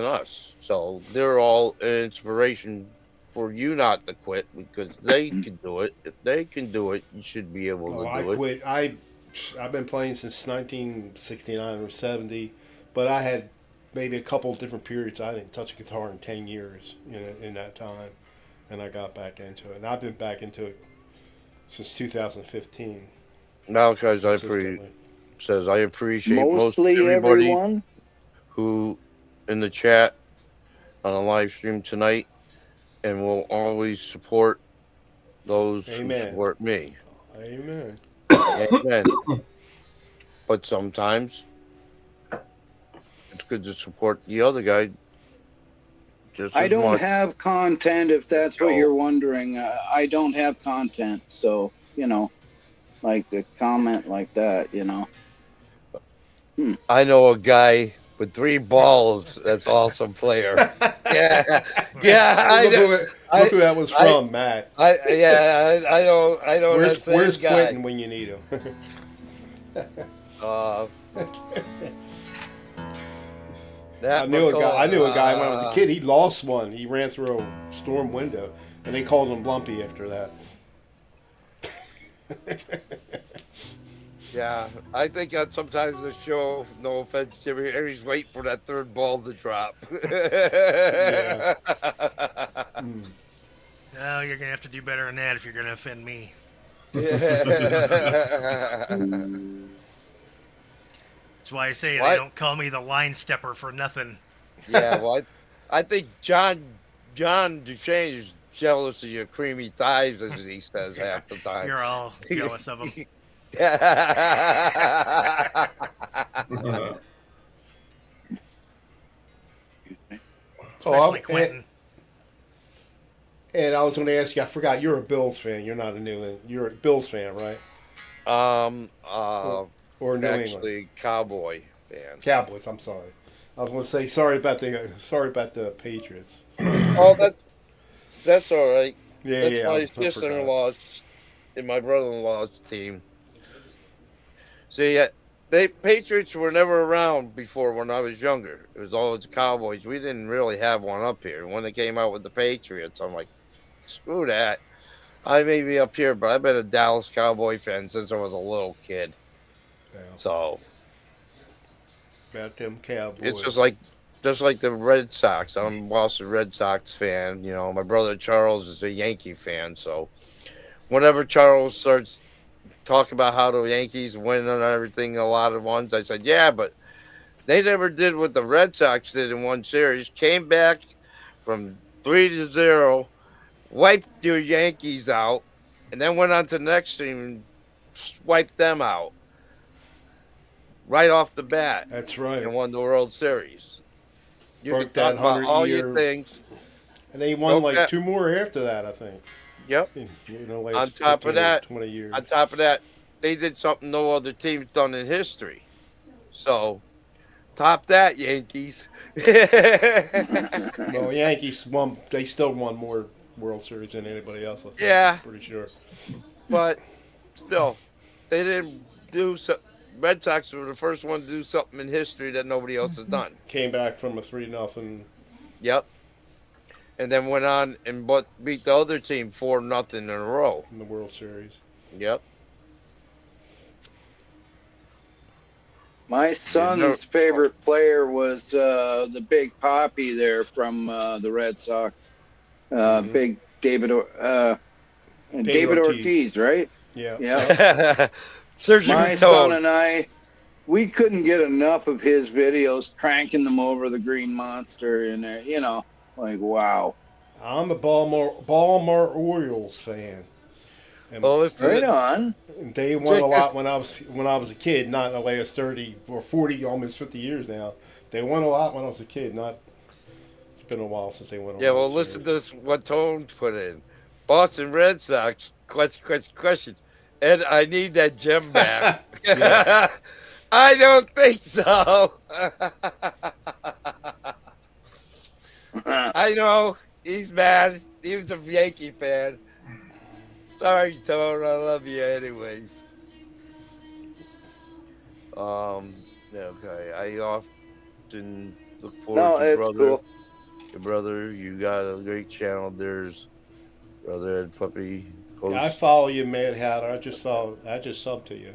us. So they're all an inspiration for you not to quit because they can do it. If they can do it, you should be able Oh, to I do it. quit. I've been playing since 1969 or 70, but I had maybe a couple different periods. I didn't touch a guitar in 10 years in that time, and I got back into it. And I've been back into it since 2015. Malachi consistently. says, I appreciate most Mostly everybody everyone. who in the chat on a live stream tonight and will always support those who Amen. support me. Amen. Amen. But sometimes it's good to support the other guy just I as don't much. have content, if that's what Oh. you're wondering. I don't have content, so like the comment like that. I know a guy with 3 balls that's awesome player. Yeah. Yeah, I look, know. look who that was from, Matt. I know Where's that same Where's guy. Quentin when you need him? That I knew a guy when I was a McCall- kid. He lost one. He ran through a storm window, and they called him Lumpy after that. Yeah, I think that sometimes the show, no offense, Jimmy, he's waiting for that 3rd ball to drop. Yeah. No, you're gonna have to do better than that if you're gonna offend me. That's why I say What? they don't call me the line stepper for nothing. Yeah, well, I think John Duchesne is jealous of your creamy thighs, as he says half the time. You're all jealous of them. Especially Quentin. And I was going to ask you. I forgot. You're a Bills fan. You're not a New England. You're a Bills fan, right? Or New England Actually, Cowboy fan. Cowboys. I'm sorry. I was going to say sorry about the Patriots. Oh, that's all right. Yeah, That's yeah. my I forgot. sister-in-law's and my brother-in-law's team. See, they Patriots were never around before when I was younger. It was always the Cowboys. We didn't really have one up here. When they came out with the Patriots, I'm like, screw that. I may be up here, but I've been a Dallas Cowboy fan since I was a little kid. Yeah. So About them Cowboys. it's just like the Red Sox. I'm a Boston Red Sox fan. You know, my brother Charles is a Yankee fan. So whenever Charles starts talking about how the Yankees win and everything, a lot of ones, I said, yeah, but they never did what the Red Sox did in one series. Came back from 3-0, wiped your Yankees out, and then went on to the next team and wiped them out right off the bat. That's right. And won the World Series. You Broke can talk that about all 100-year your things. And they won Broke like that- 2 more after that, I think. Yep. in the last On top 15 of that, 20 years. on top of that, they did something no other team's done in history. So top that, Yankees. Well, Yankees won. They still won more World Series than anybody else. I think. Yeah. Pretty sure. But still, they didn't do so. Red Sox were the first one to do something in history that nobody else has done. Came back from a 3-0. Yep. And then went on and beat the other team 4-0 in a row. In the World Series. Yep. My son's favorite player was the big Poppy there from the Red Sox. Big David David Ortiz, right? Yeah. Yeah. Searching My for son Toad. and I, we couldn't get enough of his videos, cranking them over the Green Monster, and like wow. I'm a Baltimore Orioles fan. And Oh, listen, Right on. they won a Check lot when I was a kid, not in the last 30 or 40, almost 50 years now. They won a lot when I was a kid. It's been a while since they won a yeah, well, World listen Series. to what Tone put in. Boston Red Sox, question. Ed, I need that gem back. I don't think so. I know he's mad. He was a Yankee fan. Sorry, Tone. I love you anyways. Yeah, okay. I often look forward No, to it's brother. cool. Your brother, you got a great channel. There's Brother Ed Puppy. Yeah, I follow you, Mad Hatter. I just subbed to you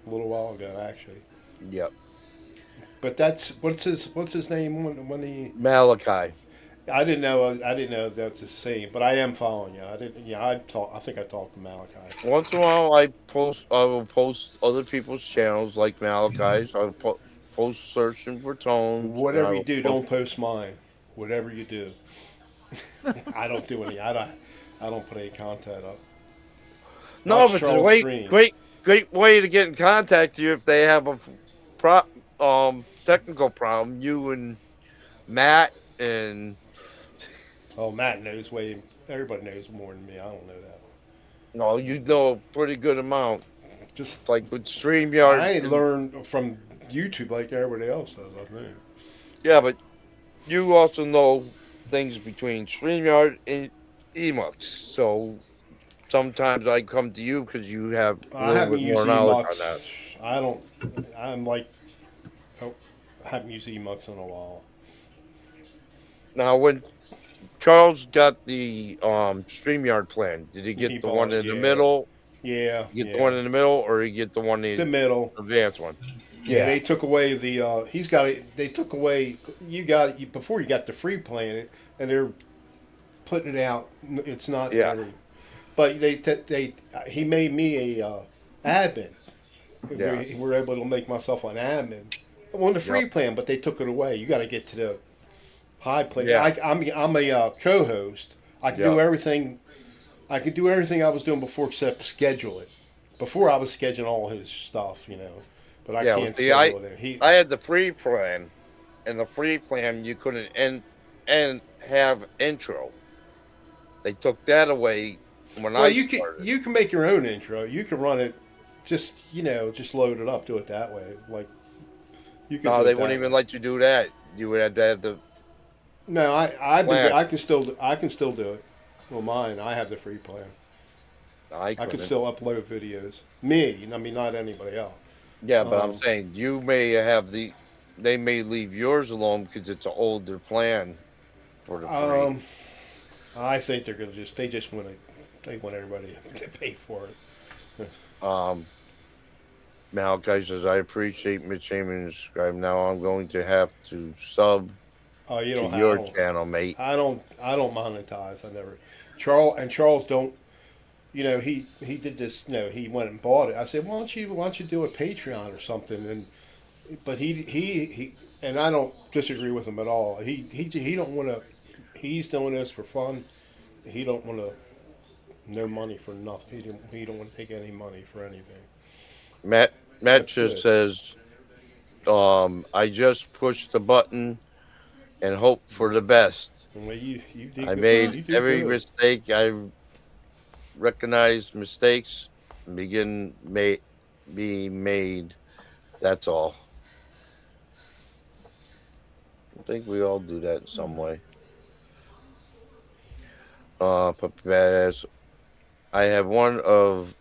a little while ago, actually. Yep. But that's what's his name when he. Malachi. I didn't know that's the same, but I am following you. I didn't. Yeah, I think I talked to Malachi. Once in a while, I will post other people's channels like Malachi's. I'll post searching for tones. Whatever you do, don't post mine. Whatever you do, I don't do any. I don't put any content up. No, Watch but it's a Charles great way to get in contact with you if they have a technical problem. You and Matt and Oh, Matt knows way. Everybody knows more than me. I don't know that. no, you know a pretty good amount. Just Like with StreamYard. I learned from YouTube like everybody else does. I think. Yeah, but you also know things between StreamYard and Emux. So sometimes I come to you because you have a I little haven't bit more used knowledge on Emux. that. I don't. I'm like. Oh, I haven't used Emux in a while. Now, when Charles got the StreamYard plan, did he get He the bought one it, in the yeah. middle? Yeah. Get the one in the middle, or he get the one in the middle. advanced one? Yeah, they took away the. He's got it. They took away. You got it before you got the free plan, and they're putting it out. It's not. Yeah. Every, but he made me a admin. Yeah. We were able to make myself an admin on the free plan, but they took it away. You got to get to the high plan. Yeah. I'm a co-host. I can do Yeah. everything. I could do everything I was doing before except schedule it. Before I was scheduling all his stuff, but I can't see, schedule it. I had the free plan, and the free plan you couldn't and have intro. They took that away when I you started. you can make your own intro. You can run it, just load it up. Do it that way. Like you can. No, do they it wouldn't that even way. let you do that. You would have to have the. No, plan. I can still do it. Well, mine. I have the free plan. I I could couldn't. still upload videos. Me, I mean, not anybody else. Yeah, but I'm Um, saying you may have the. They may leave yours alone because it's an older plan for the free. I think they're gonna they just want everybody to pay for it. Malachi says, I appreciate Mitch Heyman's subscribe. Now I'm going to have to sub Oh, you to don't your have. channel, mate. I don't monetize. I never. Charles don't. He did this. He went and bought it. I said, why don't you do a Patreon or something? But he and I don't disagree with him at all. He don't want to. He's doing this for fun. He don't want to. No money for nothing. He don't want to take any money for anything. Matt That's just good. says, I just pushed the button and hope for the best. Well, you did I good. made You did every good. mistake recognize mistakes, and begin be made. That's all. I think we all do that in some way. Puppy Badass. I have one of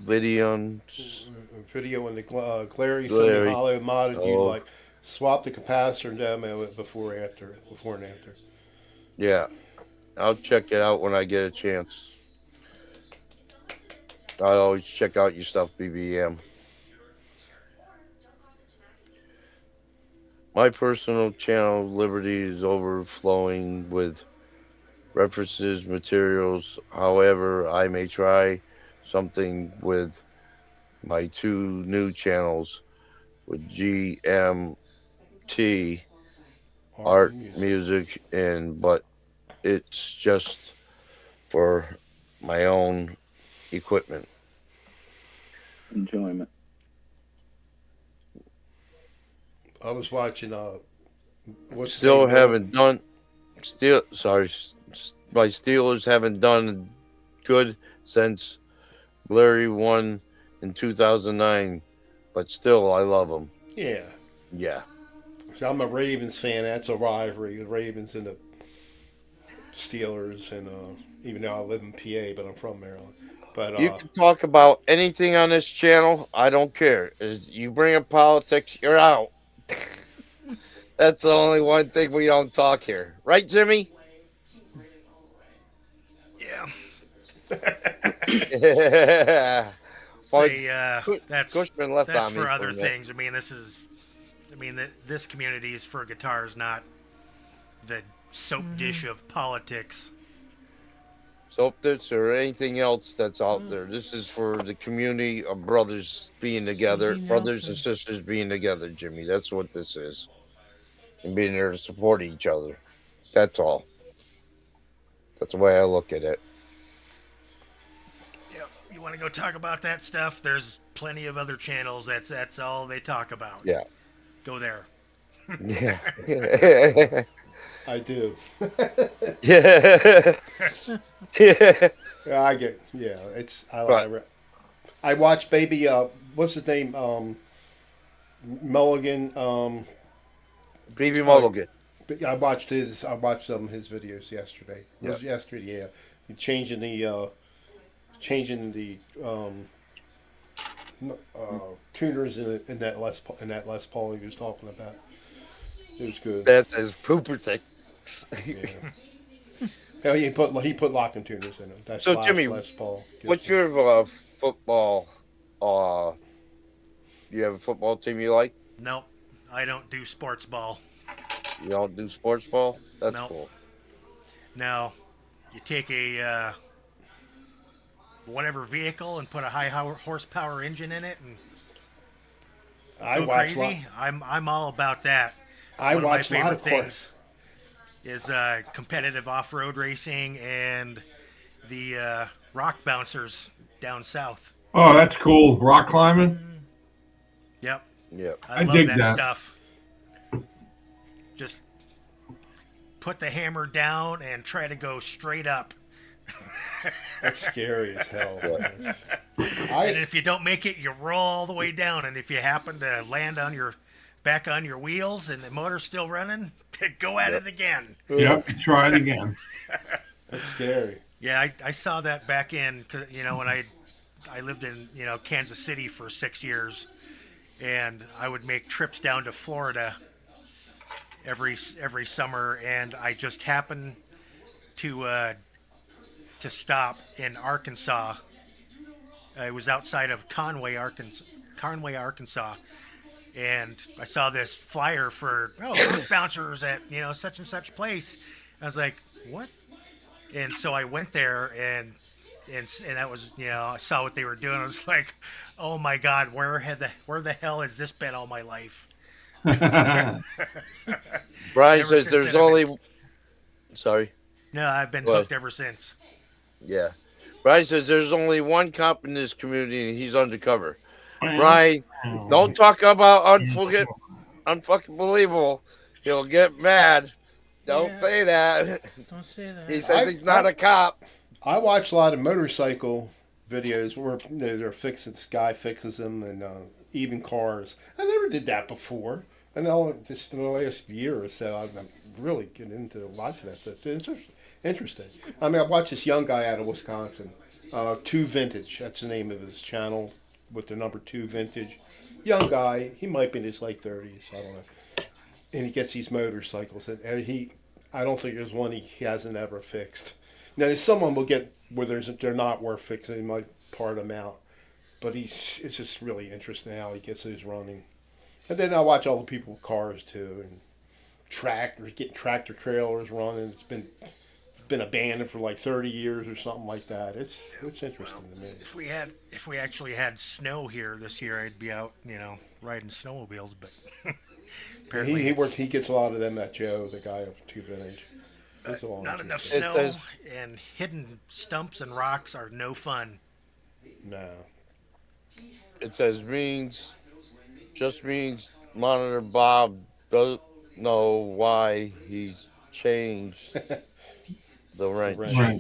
videos. Video in the glary Larry. semi-hollow modded. You Oh, like swap the capacitor and demo it before and after. yeah. I'll check it out when I get a chance. I always check out your stuff, BBM. My personal channel, Liberty, is overflowing with references, materials. However, I may try something with my two new channels with GMT art, music, and but it's just for my own equipment. Enjoyment. I was watching. What's his Still name? haven't done. Still, sorry, my Steelers haven't done good since Larry won in 2009, but still, I love them. Yeah. Yeah. I'm a Ravens fan. That's a rivalry. The Ravens and the Steelers, and even though I live in PA, but I'm from Maryland. But You can talk about anything on this channel. I don't care. You bring up politics, you're out. That's the only one thing we don't talk here. Right, Jimmy? Yeah. Yeah. Well, Say, that's Cushman left that's on me for for other a minute. things. This community is for guitars, not the soap dish of politics. Soap dish or anything else that's out there. This is for the community of brothers being together, Something brothers and else. sisters being together, Jimmy. That's what this is. And being there to support each other. That's all. That's the way I look at it. Yep. You want to go talk about that stuff? There's plenty of other channels. That's all they talk about. Yeah. Go there. Yeah. I do. Yeah. Yeah. Yeah, I get. Yeah, it's. Right. I watched Baby. What's his name? Mulligan. BB Mulligan. I watched his. I watched some of his videos yesterday. It was Yeah. yesterday. Yeah, He changing the tuners in that Les Paul he was talking about. It was good. That's his pooper thing. Yeah. Hell, he put locking tuners in it. That's So, Jimmy, Les Paul. What's your football? You have a football team you like? Nope. I don't do sports ball. You don't do sports ball? That's Nope. cool. No. You take a whatever vehicle and put a high horsepower engine in it and go crazy. I'm all about that. I One of my watch a lot favorite of things is competitive off-road racing and the rock bouncers down south. Oh, that's cool. Rock climbing. Yep. Yep. I I love dig that that. stuff. Just put the hammer down and try to go straight up. That's scary as hell. Yeah. And if you don't make it, you roll all the way down. And if you happen to land on your back on your wheels and the motor's still running, go at it again. Yep. Try it again. That's scary. Yeah, I saw that back in, when I lived in, Kansas City for 6 years, and I would make trips down to Florida every summer, and I just happened to stop in Arkansas. It was outside of Conway, Arkansas, and I saw this flyer for rock bouncers at such and such place. I was like, what? And so I went there, and that was I saw what they were doing. I was like, oh my God, where the hell has this been all my life? Brian Ever says since there's then, only. Sorry. No, I've been Go ahead. hooked ever since. Yeah. Brian says there's only one cop in this community and he's undercover. Brian, don't talk about unfucking believable. He'll get mad. Don't Yeah. say that. Don't say that. He says he's not a cop. I watch a lot of motorcycle videos where they're fixing, this guy fixes them, and even cars. I never did that before. I know just in the last year or so, I'm really getting into watching that. So it's interesting. I mean, I watched this young guy out of Wisconsin, Two Vintage. That's the name of his channel, with the number Two Vintage. Young guy, he might be in his late 30s. I don't know. And he gets these motorcycles, and I don't think there's one he hasn't ever fixed. Now, someone will get where they're not worth fixing. He might part them out, but it's just really interesting how he gets those running. And then I watch all the people with cars too, and tractors, getting tractor trailers running. It's been abandoned for like 30 years or something like that. It's interesting to me. If we actually had snow here this year, I'd be out, riding snowmobiles. But apparently He gets a lot of them. That Joe, the guy of Two Vintage. not enough interesting. snow, and hidden stumps and rocks are no fun. No. It says Monitor Bob doesn't know why he's changed the wrench. Right.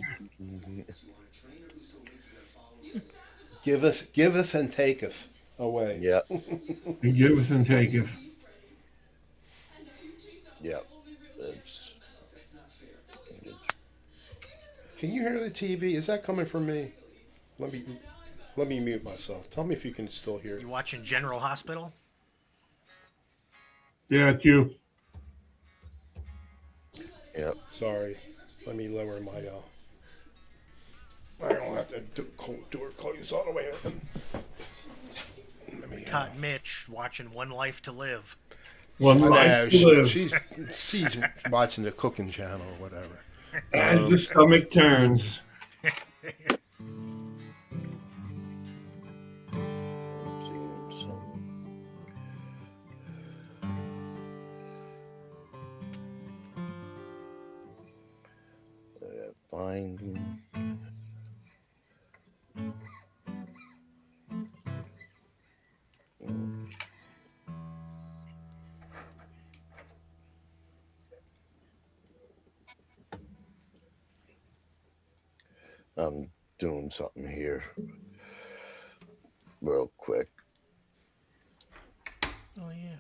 Giveth and taketh away. Yeah, And giveth and taketh. yeah. It's, Can you hear the TV? Is that coming from me? Let me mute myself. Tell me if you can still hear it. You watching General Hospital? Yeah, it's you. yeah. Sorry. Let me lower my. I don't have to door close all the way open. Let me. Caught Mitch watching One Life to Live. One I life know, to live. she's watching the cooking channel or whatever. As the stomach turns. Find. I'm doing something here real quick. Oh yeah.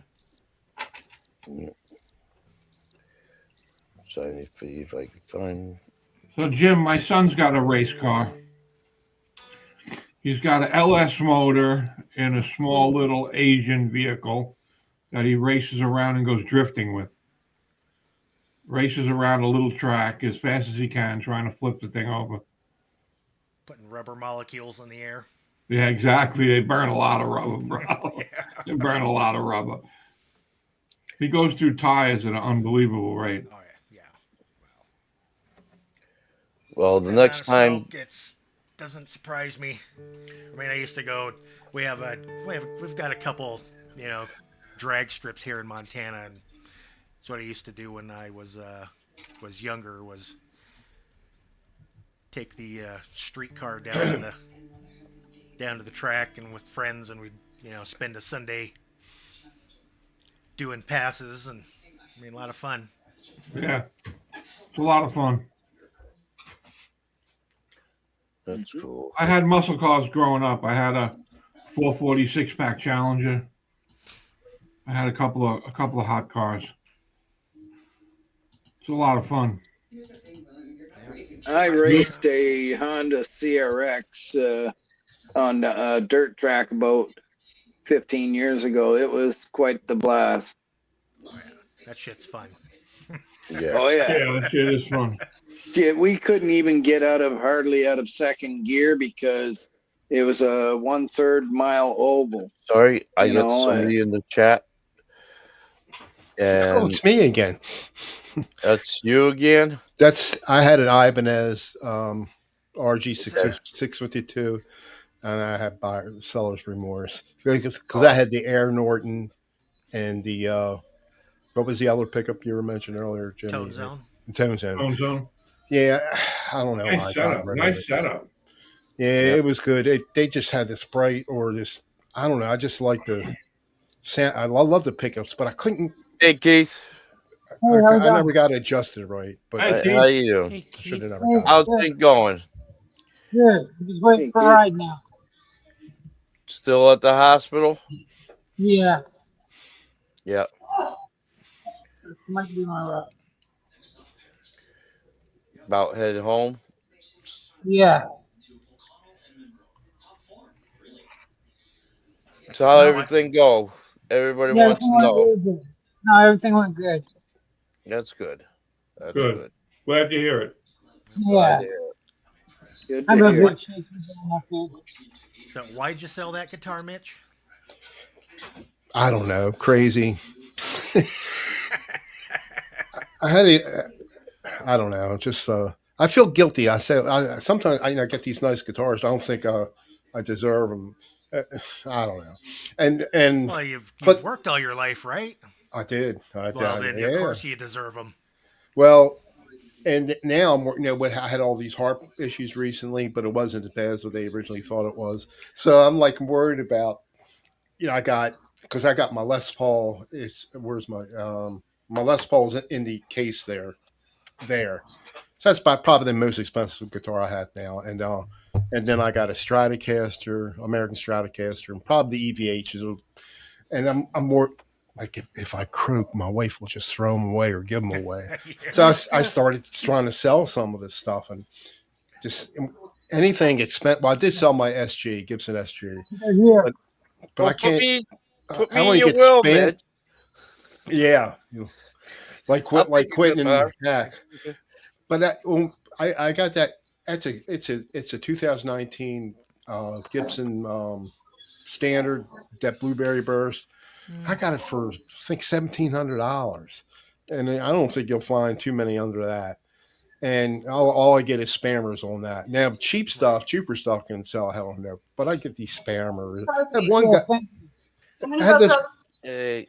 So I need to see if I can find. So, Jim, my son's got a race car. He's got an LS motor and a small little Asian vehicle that he races around and goes drifting with. Races around a little track as fast as he can, trying to flip the thing over. Putting rubber molecules in the air. Yeah, exactly. They burn a lot of rubber, bro. They burn a lot of rubber. He goes through tires at an unbelievable rate. Oh yeah. Well, the That next amount of time. smoke, doesn't surprise me. I mean, I used to go. We've got a couple, drag strips here in Montana, and that's what I used to do when I was younger. Was take the streetcar down to the track, and with friends, and we'd spend a Sunday doing passes, and I mean, a lot of fun. Yeah, it's a lot of fun. That's cool. I had muscle cars growing up. I had a 446 pack Challenger. I had a couple of hot cars. It's a lot of fun. I raced a Honda CRX on a dirt track about 15 years ago. It was quite the blast. That shit's fun. Yeah. Oh yeah. Yeah, that shit is fun. Yeah, we couldn't even get hardly out of second gear because it was a 1/3 mile oval. Sorry, I You got know, somebody in the chat. Oh, And it's me again. that's you again? I had an Ibanez RG 652, and I had seller's remorse because I had the Air Norton and the what was the other pickup you were mentioning earlier, Jimmy? Tone Zone. The Tone Zone. Tone Zone. Yeah, I don't know why I Nice got setup. rid of it. Nice setup. Yeah, Yep. it was good. They just had this bright or this. I don't know. I just like the sound. I love the pickups, but I couldn't. Hey, Keith. I never got it adjusted right. But Hey, How Keith. you doing? Hey, I should Keith. have never got How's it. things going? Good. I'm just waiting Hey, for a good. ride now. Still at the hospital? Yeah, Yeah. this might be my ride. About headed home? Yeah. So how Well, I, everything go? Everybody Yeah, wants everything to went know. really good. No, everything went good. That's good. That's Good. good. Glad to hear it. Glad Yeah. to hear it. Good I'm to in hear. good shape. I think. so why'd you sell that guitar, Mitch? I don't know, crazy. I had a, I don't know, just I feel guilty. I say sometimes I get these nice guitars. I don't think I deserve them. I don't know, and Well, you've but worked all your life, right? I did. Well, then of Yeah. course you deserve them. Well, and now I had all these heart issues recently, but it wasn't as bad as what they originally thought it was. So I'm like worried about, I got, because I got my Les Paul. Where's my Les Paul's in the case there. So that's probably the most expensive guitar I have now, and then I got a Stratocaster, American Stratocaster, and probably the EVHs. And I'm more like, if I croak, my wife will just throw them away or give them away. So I started trying to sell some of this stuff, and just anything gets spent. Well, I did sell my SG, Gibson SG, They're here. but Well, I can't. put I me in only your get will, spent. Mitch. Yeah, I'll like take your Quentin and guitar. Hack. But I got that. It's a 2019 Gibson standard, that Blueberry Burst. I got it for I think $1,700, and I don't think you'll find too many under that. And all I get is spammers on that. Now cheaper stuff can sell. Hell no, but I get these spammers. I had one Yeah, guy. thank you. I had this Hey,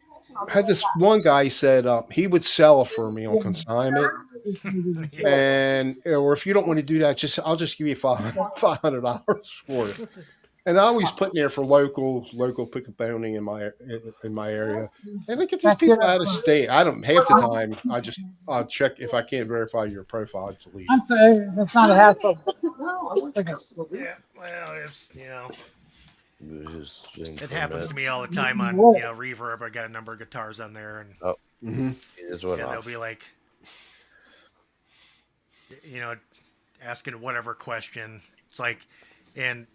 had this one guy said he would sell it for me on Yeah. consignment. Yeah. And or if you don't want to do that, I'll just give you $500 for it. And I always put in there for local pickabooning in my area. And I get these That's good. people out of state. I don't half the time. I'll check if I can't verify your profile, I delete I'm it. sorry. That's not a hassle. Okay. Yeah, well, it's just sing it for a happens minute. to me all the time on What? Reverb. I got a number of guitars on there, and Oh, Hmm. it is what they'll off. be like, asking whatever question. It's like, and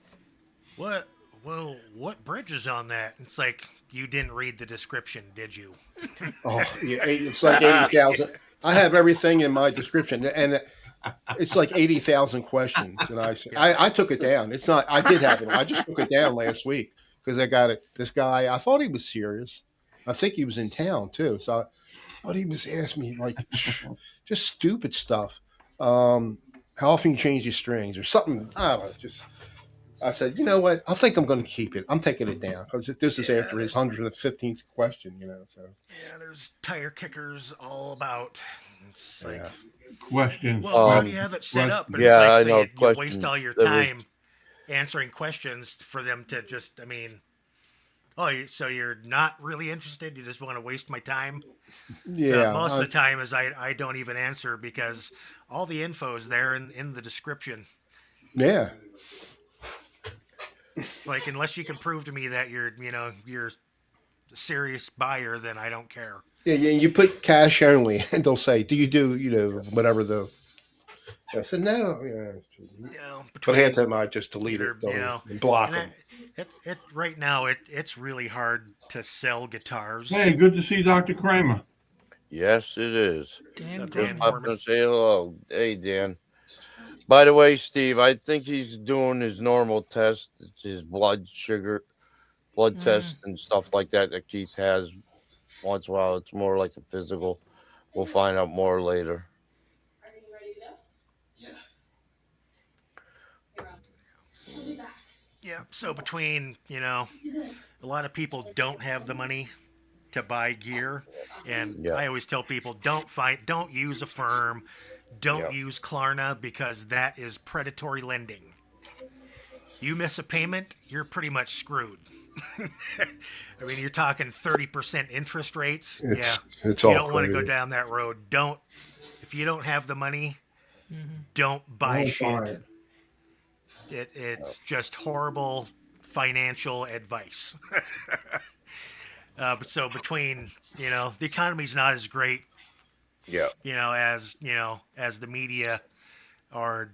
what? Well, what bridge is on that? It's like, you didn't read the description, did you? Oh, yeah, it's like 80,000. I have everything in my description, and it's like 80,000 questions. And I took it down. It's not. I did have it. I just took it down last week because I got it. This guy, I thought he was serious. I think he was in town too. So, but he was asking me like just stupid stuff. How often you change your strings or something? I don't know. Just I said, you know what? I think I'm going to keep it. I'm taking it down because this is after his 115th question. So Yeah, there's tire kickers all about. It's like, yeah. Question. well, how do you have it set What- up? But it's Yeah, like, I so know. you waste Question. all your There was time answering questions for them to just, oh, so you're not really interested? You just want to waste my time? Yeah. So most of the time is I don't even answer because all the info is there in the description. Yeah. Like, unless you can prove to me that you're a serious buyer, then I don't care. Yeah, you put cash only, and they'll say, "Do you do whatever the?" I said, "No." Yeah, but half the time I just delete it, and block them. It right now it's really hard to sell guitars. Hey, good to see Dr. Kramer. yes, it is. Dan Just Dan Gorman. popped in and say hello. Hey, Dan. By the way, Steve, I think he's doing his normal test, his blood sugar, blood test, and stuff like that Keith has once in a while. It's more like a physical. We'll find out more later. Yeah. So between a lot of people don't have the money to buy gear, and Yeah. I always tell people don't use a firm, don't use Klarna because that is predatory lending. You miss a payment, you're pretty much screwed. You're talking 30% interest rates. It's You all don't want to go crazy. down that road. If you don't have the money, don't buy Don't shit. buy it. It's just horrible financial advice. But so between the economy's not as great Yeah. as the media or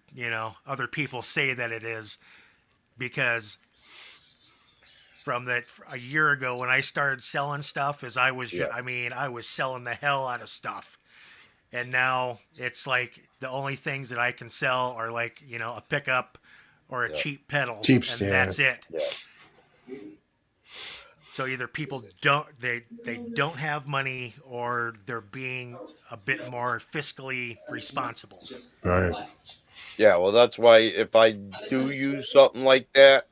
other people say that it is, because from that a year ago when I started selling stuff, as I was Yeah. I was selling the hell out of stuff, and now it's like the only things that I can sell are like a pickup or a Yeah. cheap pedal, Cheap and stand. that's it. Yeah. So either people don't have money, or they're being a bit more fiscally responsible. Right. Yeah. Well, that's why if I do use something like that,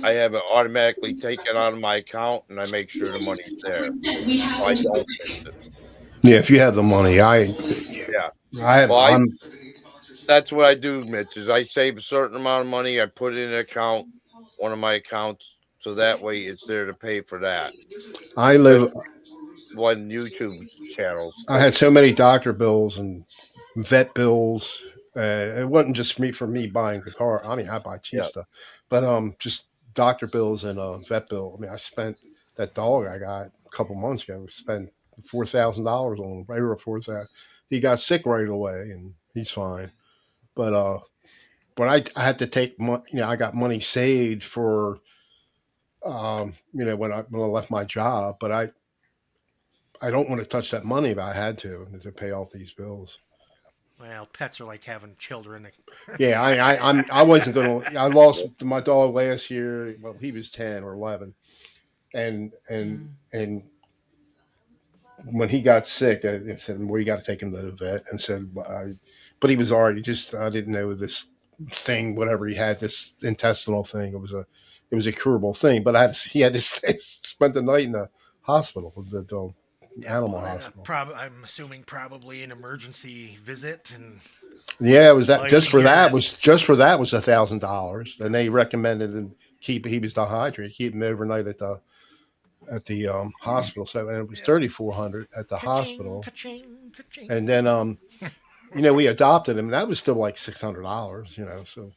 I have it automatically taken out of my account, and I make sure the money's there. So I don't miss it. Yeah, if you have the money, Yeah. have. Well, that's what I do, Mitch. Is I save a certain amount of money, I put it in an account, one of my accounts, so that way it's there to pay for that. I live. One YouTube channels. I had so many doctor bills and vet bills. It wasn't just for me buying the car. I mean, I buy cheap Yeah. stuff, but just doctor bills and vet bill. I mean, I spent that dog I got a couple months ago. Spent $4,000 on him, right over 4,000. He got sick right away, and he's fine. But I had to take money. I got money saved for when I left my job. But I don't want to touch that money, but I had to pay off these bills. Well, pets are like having children. Yeah, I wasn't gonna. I lost my dog last year. Well, he was 10 or 11, and when he got sick, I said, "Well, you got to take him to the vet." And said, but he was already just. I didn't know this thing, whatever he had, this intestinal thing. It was a curable thing, but he had to spend the night in the hospital, the animal hospital. I'm assuming probably an emergency visit, and yeah, it was that just for that years. was $1,000. And they recommended him he was dehydrated, keep him overnight at the hospital. So and it was $3,400 at the hospital. Ka-ching, ka-ching. And then we adopted him. And that was still like $600. So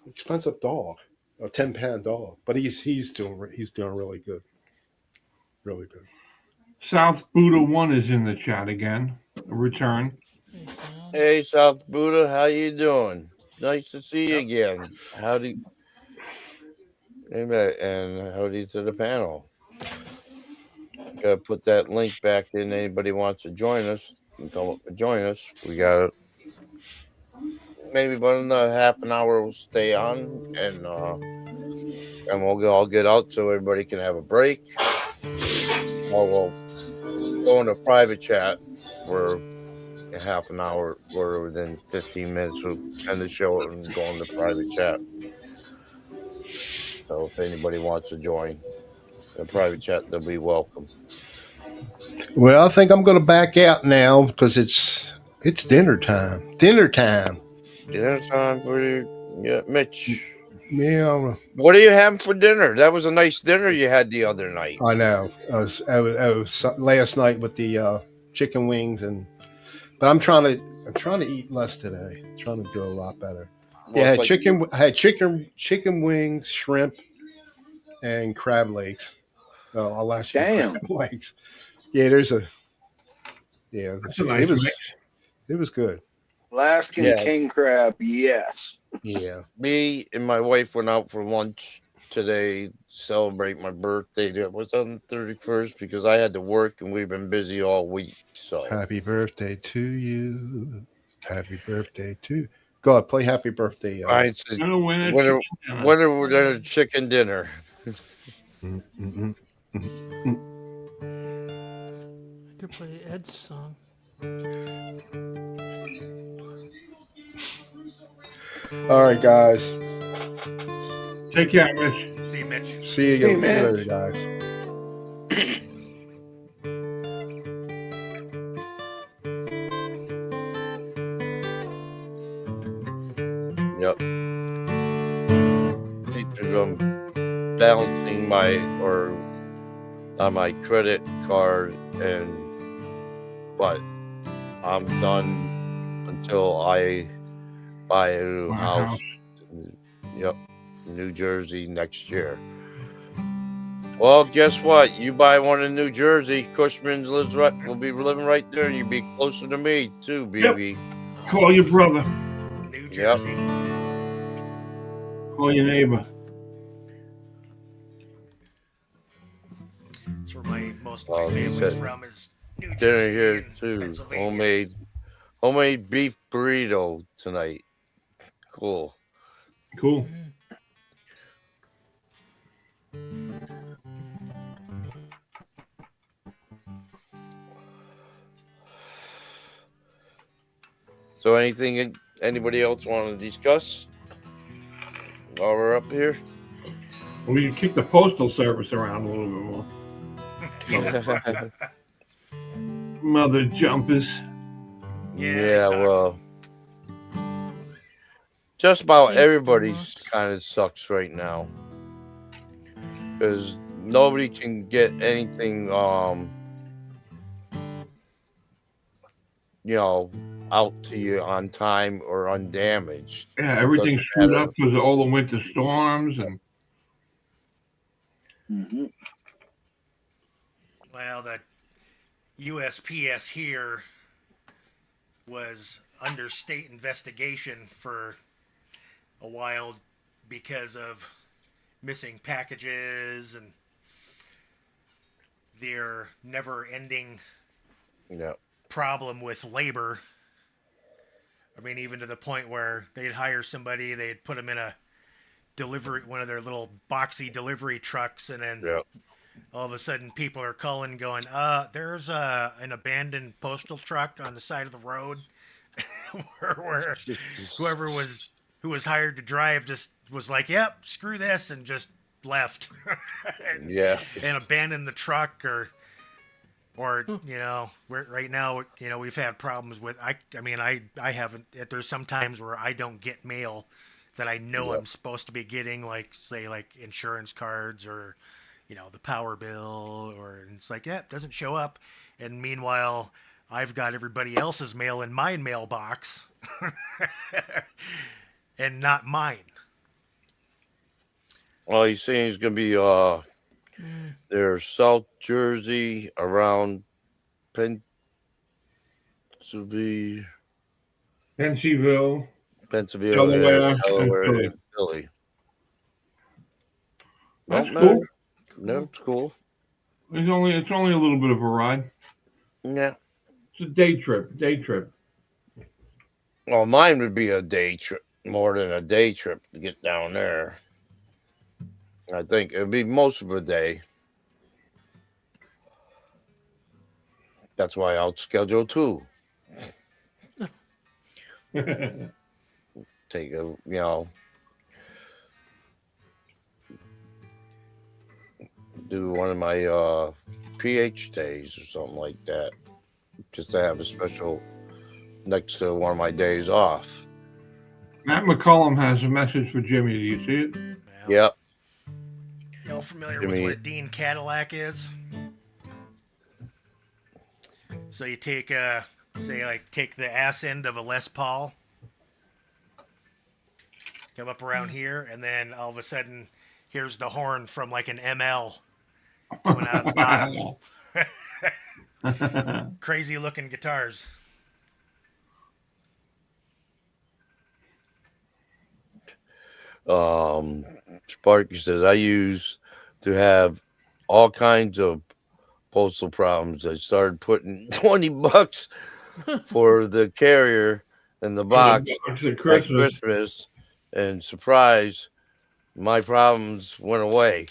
expensive dog, a 10-pound dog. But he's doing really good, really good. South Buddha 1 is in the chat again. A return. Hey, South Buddha, how you doing? Nice to see you again. Howdy. And howdy to the panel. Gotta put that link back in. Anybody wants to join us, can come up and join us. We got it. Maybe about another half an hour we'll stay on, and we'll all get out so everybody can have a break. Or we'll go into private chat for a half an hour, or within 15 minutes we'll end the show and go into private chat. So if anybody wants to join the private chat, they'll be welcome. Well, I think I'm going to back out now because it's dinner time. Dinner time. Dinner time for you, yeah, Mitch. Yeah, What are you having for dinner? That was a nice dinner you had the other night. I know. I was last night with the chicken wings, but I'm trying to eat less today. I'm trying to do a lot better. Well, Yeah, it's I had chicken wings, shrimp, and crab legs. Alaskan Damn. crab legs. Yeah, there's a. Yeah, That's a nice mix. It was good. Alaskan Yeah. king crab, yes. Yeah. Me and my wife went out for lunch today to celebrate my birthday. It was on the 31st because I had to work and we've been busy all week. So Happy birthday to you. Happy birthday to. Go ahead, play happy birthday. I said, Gonna win a winter, chicken dinner. winter, we're gonna chicken dinner. Mm-mm-mm. I could play Ed's song. All right, guys. Take care, Mitch. See, Mitch. See you, Hey, see you man. later, guys. Yep. Because I'm balancing on my credit card, but I'm done until I buy a new Buy a house. house. Yep. New Jersey next year. Well, guess what? You buy one in New Jersey, Cushman will be living right there. You'll be closer to me too, BB. Call your brother. New Yep. Jersey. Call your neighbor. That's where most of Well, my he family's said from is New dinner Jersey here and too. Pennsylvania. Homemade beef burrito tonight. Cool. Cool. So anything anybody else want to discuss while we're up here? We can kick the postal service around a little bit more. Mother jumpers. Yeah, well, just about Thanks, everybody's kind of sucks right now because nobody can get anything, out to you on time or undamaged. Yeah, It everything's doesn't screwed matter. up because of all the winter storms and. Well, the USPS here was under state investigation for a while because of missing packages and their never-ending problem with labor. I mean, even to the point where they'd hire somebody, they'd put them in one of their little boxy delivery trucks, and then all of a sudden people are calling going, there's an abandoned postal truck on the side of the road where who was hired to drive just was like, yep, screw this, and just left. and abandoned the truck or right now, we've had problems with, I haven't, there's some times where I don't get mail that I know I'm supposed to be getting, like insurance cards or, the power bill, and it's like, it doesn't show up. And meanwhile, I've got everybody else's mail in my mailbox and not mine. Well, he's saying he's going to be there, South Jersey, around Pennsylvania, Pennsylvania, Delaware, and Philly. That's cool. No, it's cool. It's only a little bit of a ride. Yeah. It's a day trip. Well, mine would be a day trip, more than a day trip to get down there. I think it would be most of a day. That's why I'll schedule 2. Take do one of my PH days or something like that, just to have a special next to one of my days off. Matt McCullum has a message for Jimmy. Do you see it? Yep. Y'all familiar with what a Dean Cadillac is? So you take take the ass end of a Les Paul, come up around here, and then all of a sudden, here's the horn from like an ML coming out of the bottom. Crazy looking guitars. Sparky says, I used to have all kinds of postal problems. I started putting $20 for the carrier in the box at Christmas, and surprise, my problems went away.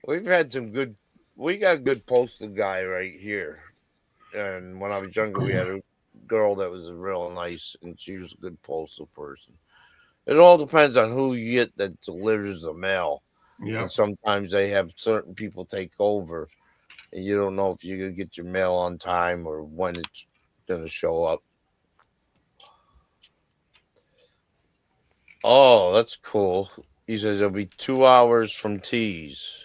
We got a good postal guy right here. And when I was younger, we had a girl that was real nice, and she was a good postal person. It all depends on who you get that delivers the mail. Yeah. And sometimes they have certain people take over, and you don't know if you're going to get your mail on time or when it's going to show up. Oh, that's cool. He says it'll be 2 hours from Tees.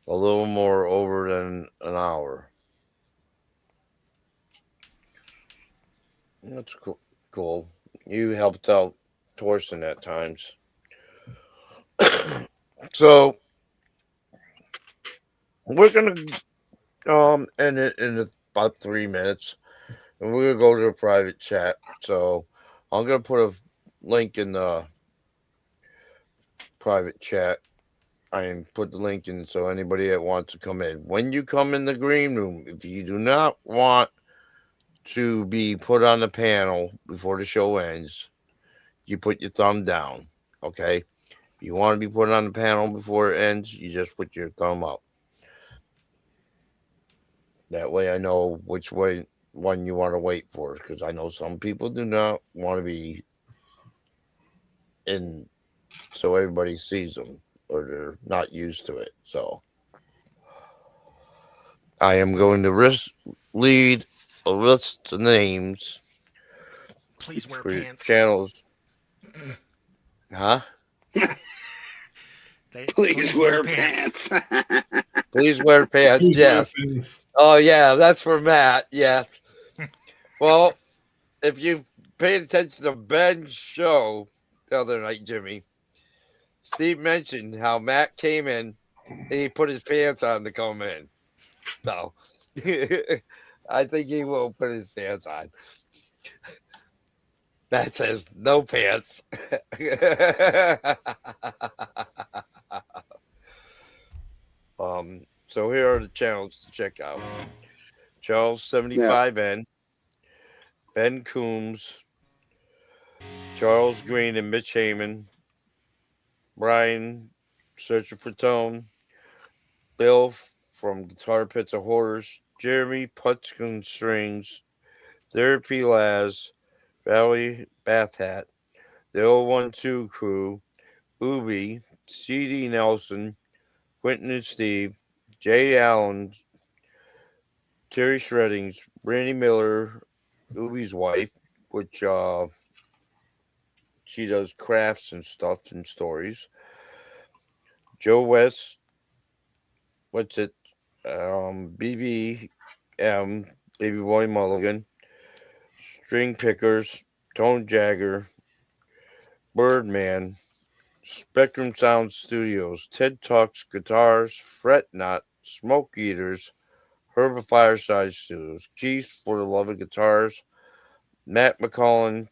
A little more over than an hour. That's cool. Cool. You helped out Torsten at times. So we're gonna end it in about 3 minutes, and we're gonna go to a private chat. So I'm gonna put a link in the private chat. I put the link in so anybody that wants to come in. When you come in the green room, if you do not want to be put on the panel before the show ends, you put your thumb down. Okay. If you want to be put on the panel before it ends, you just put your thumb up. That way I know which one you want to wait for, because I know some people do not want to be in so everybody sees them, or they're not used to it. So I am going to lead a list of names Please wear for your pants. channels. Huh? Please wear pants. Please wear pants. Please Yes. wear pants. Oh yeah, that's for Matt. Yeah. Well, if you paid attention to Ben's show the other night, Jimmy, Steve mentioned how Matt came in and he put his pants on to come in. So I think he will put his pants on. Matt says no pants. So here are the channels to check out. Charles 75N, Ben Coombs, Charles Green and Mitch Heyman, Brian Searching for Tone, Bill from Guitar Pits of Horrors, Jeremy Putchkin Strings, Therapy Laz, Valley Bath Hat, the 012 Crew, Ubi, CD Nelson, Quentin and Steve, Jay Allen, Terry Shreddings, Brandy Miller, Ubi's wife, which she does crafts and stuff and stories. Joe West, what's it? BBM, Baby Boy Mulligan, String Pickers, Tone Jagger, Birdman, Spectrum Sound Studios, Ted Talks Guitars, Fret Not, Smoke Eaters, Herb Fireside Studios, Keith for the Love of Guitars, Matt McCollin,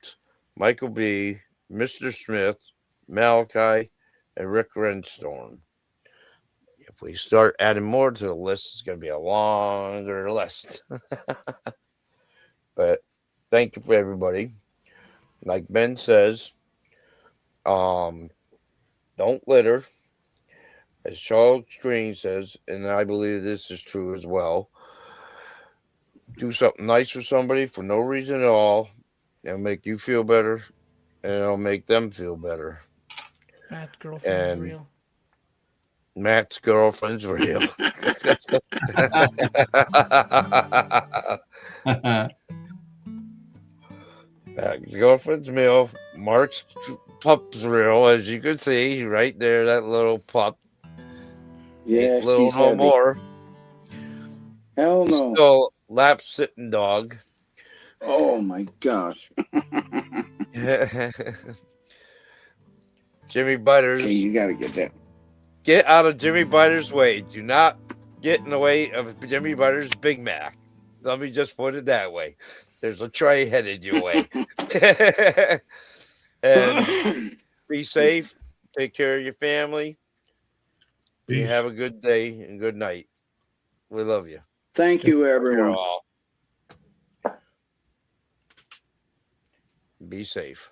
Michael B., Mr. Smith, Malachi, and Rick Renstorm. If we start adding more to the list, it's going to be a longer list. But thank you for everybody. Like Ben says, don't litter. As Charles Green says, and I believe this is true as well, do something nice for somebody for no reason at all. It'll make you feel better, and it'll make them feel better. Matt's girlfriend's real. Matt's girlfriend's real. Matt's girlfriend's real. Mark's pup's real, as you can see right there. That little pup. Yeah, Ain't little she's no heavy. more. Hell no. Still lap sitting dog. Oh my gosh. Jimmy Butters. Okay, you gotta get that. Get out of Jimmy Butters' way. Do not get in the way of Jimmy Butters' Big Mac. Let me just put it that way. There's a tray headed your way. And be safe. Take care of your family. You have a good day and good night. We love you. Thank you, You're everyone. all. Be safe.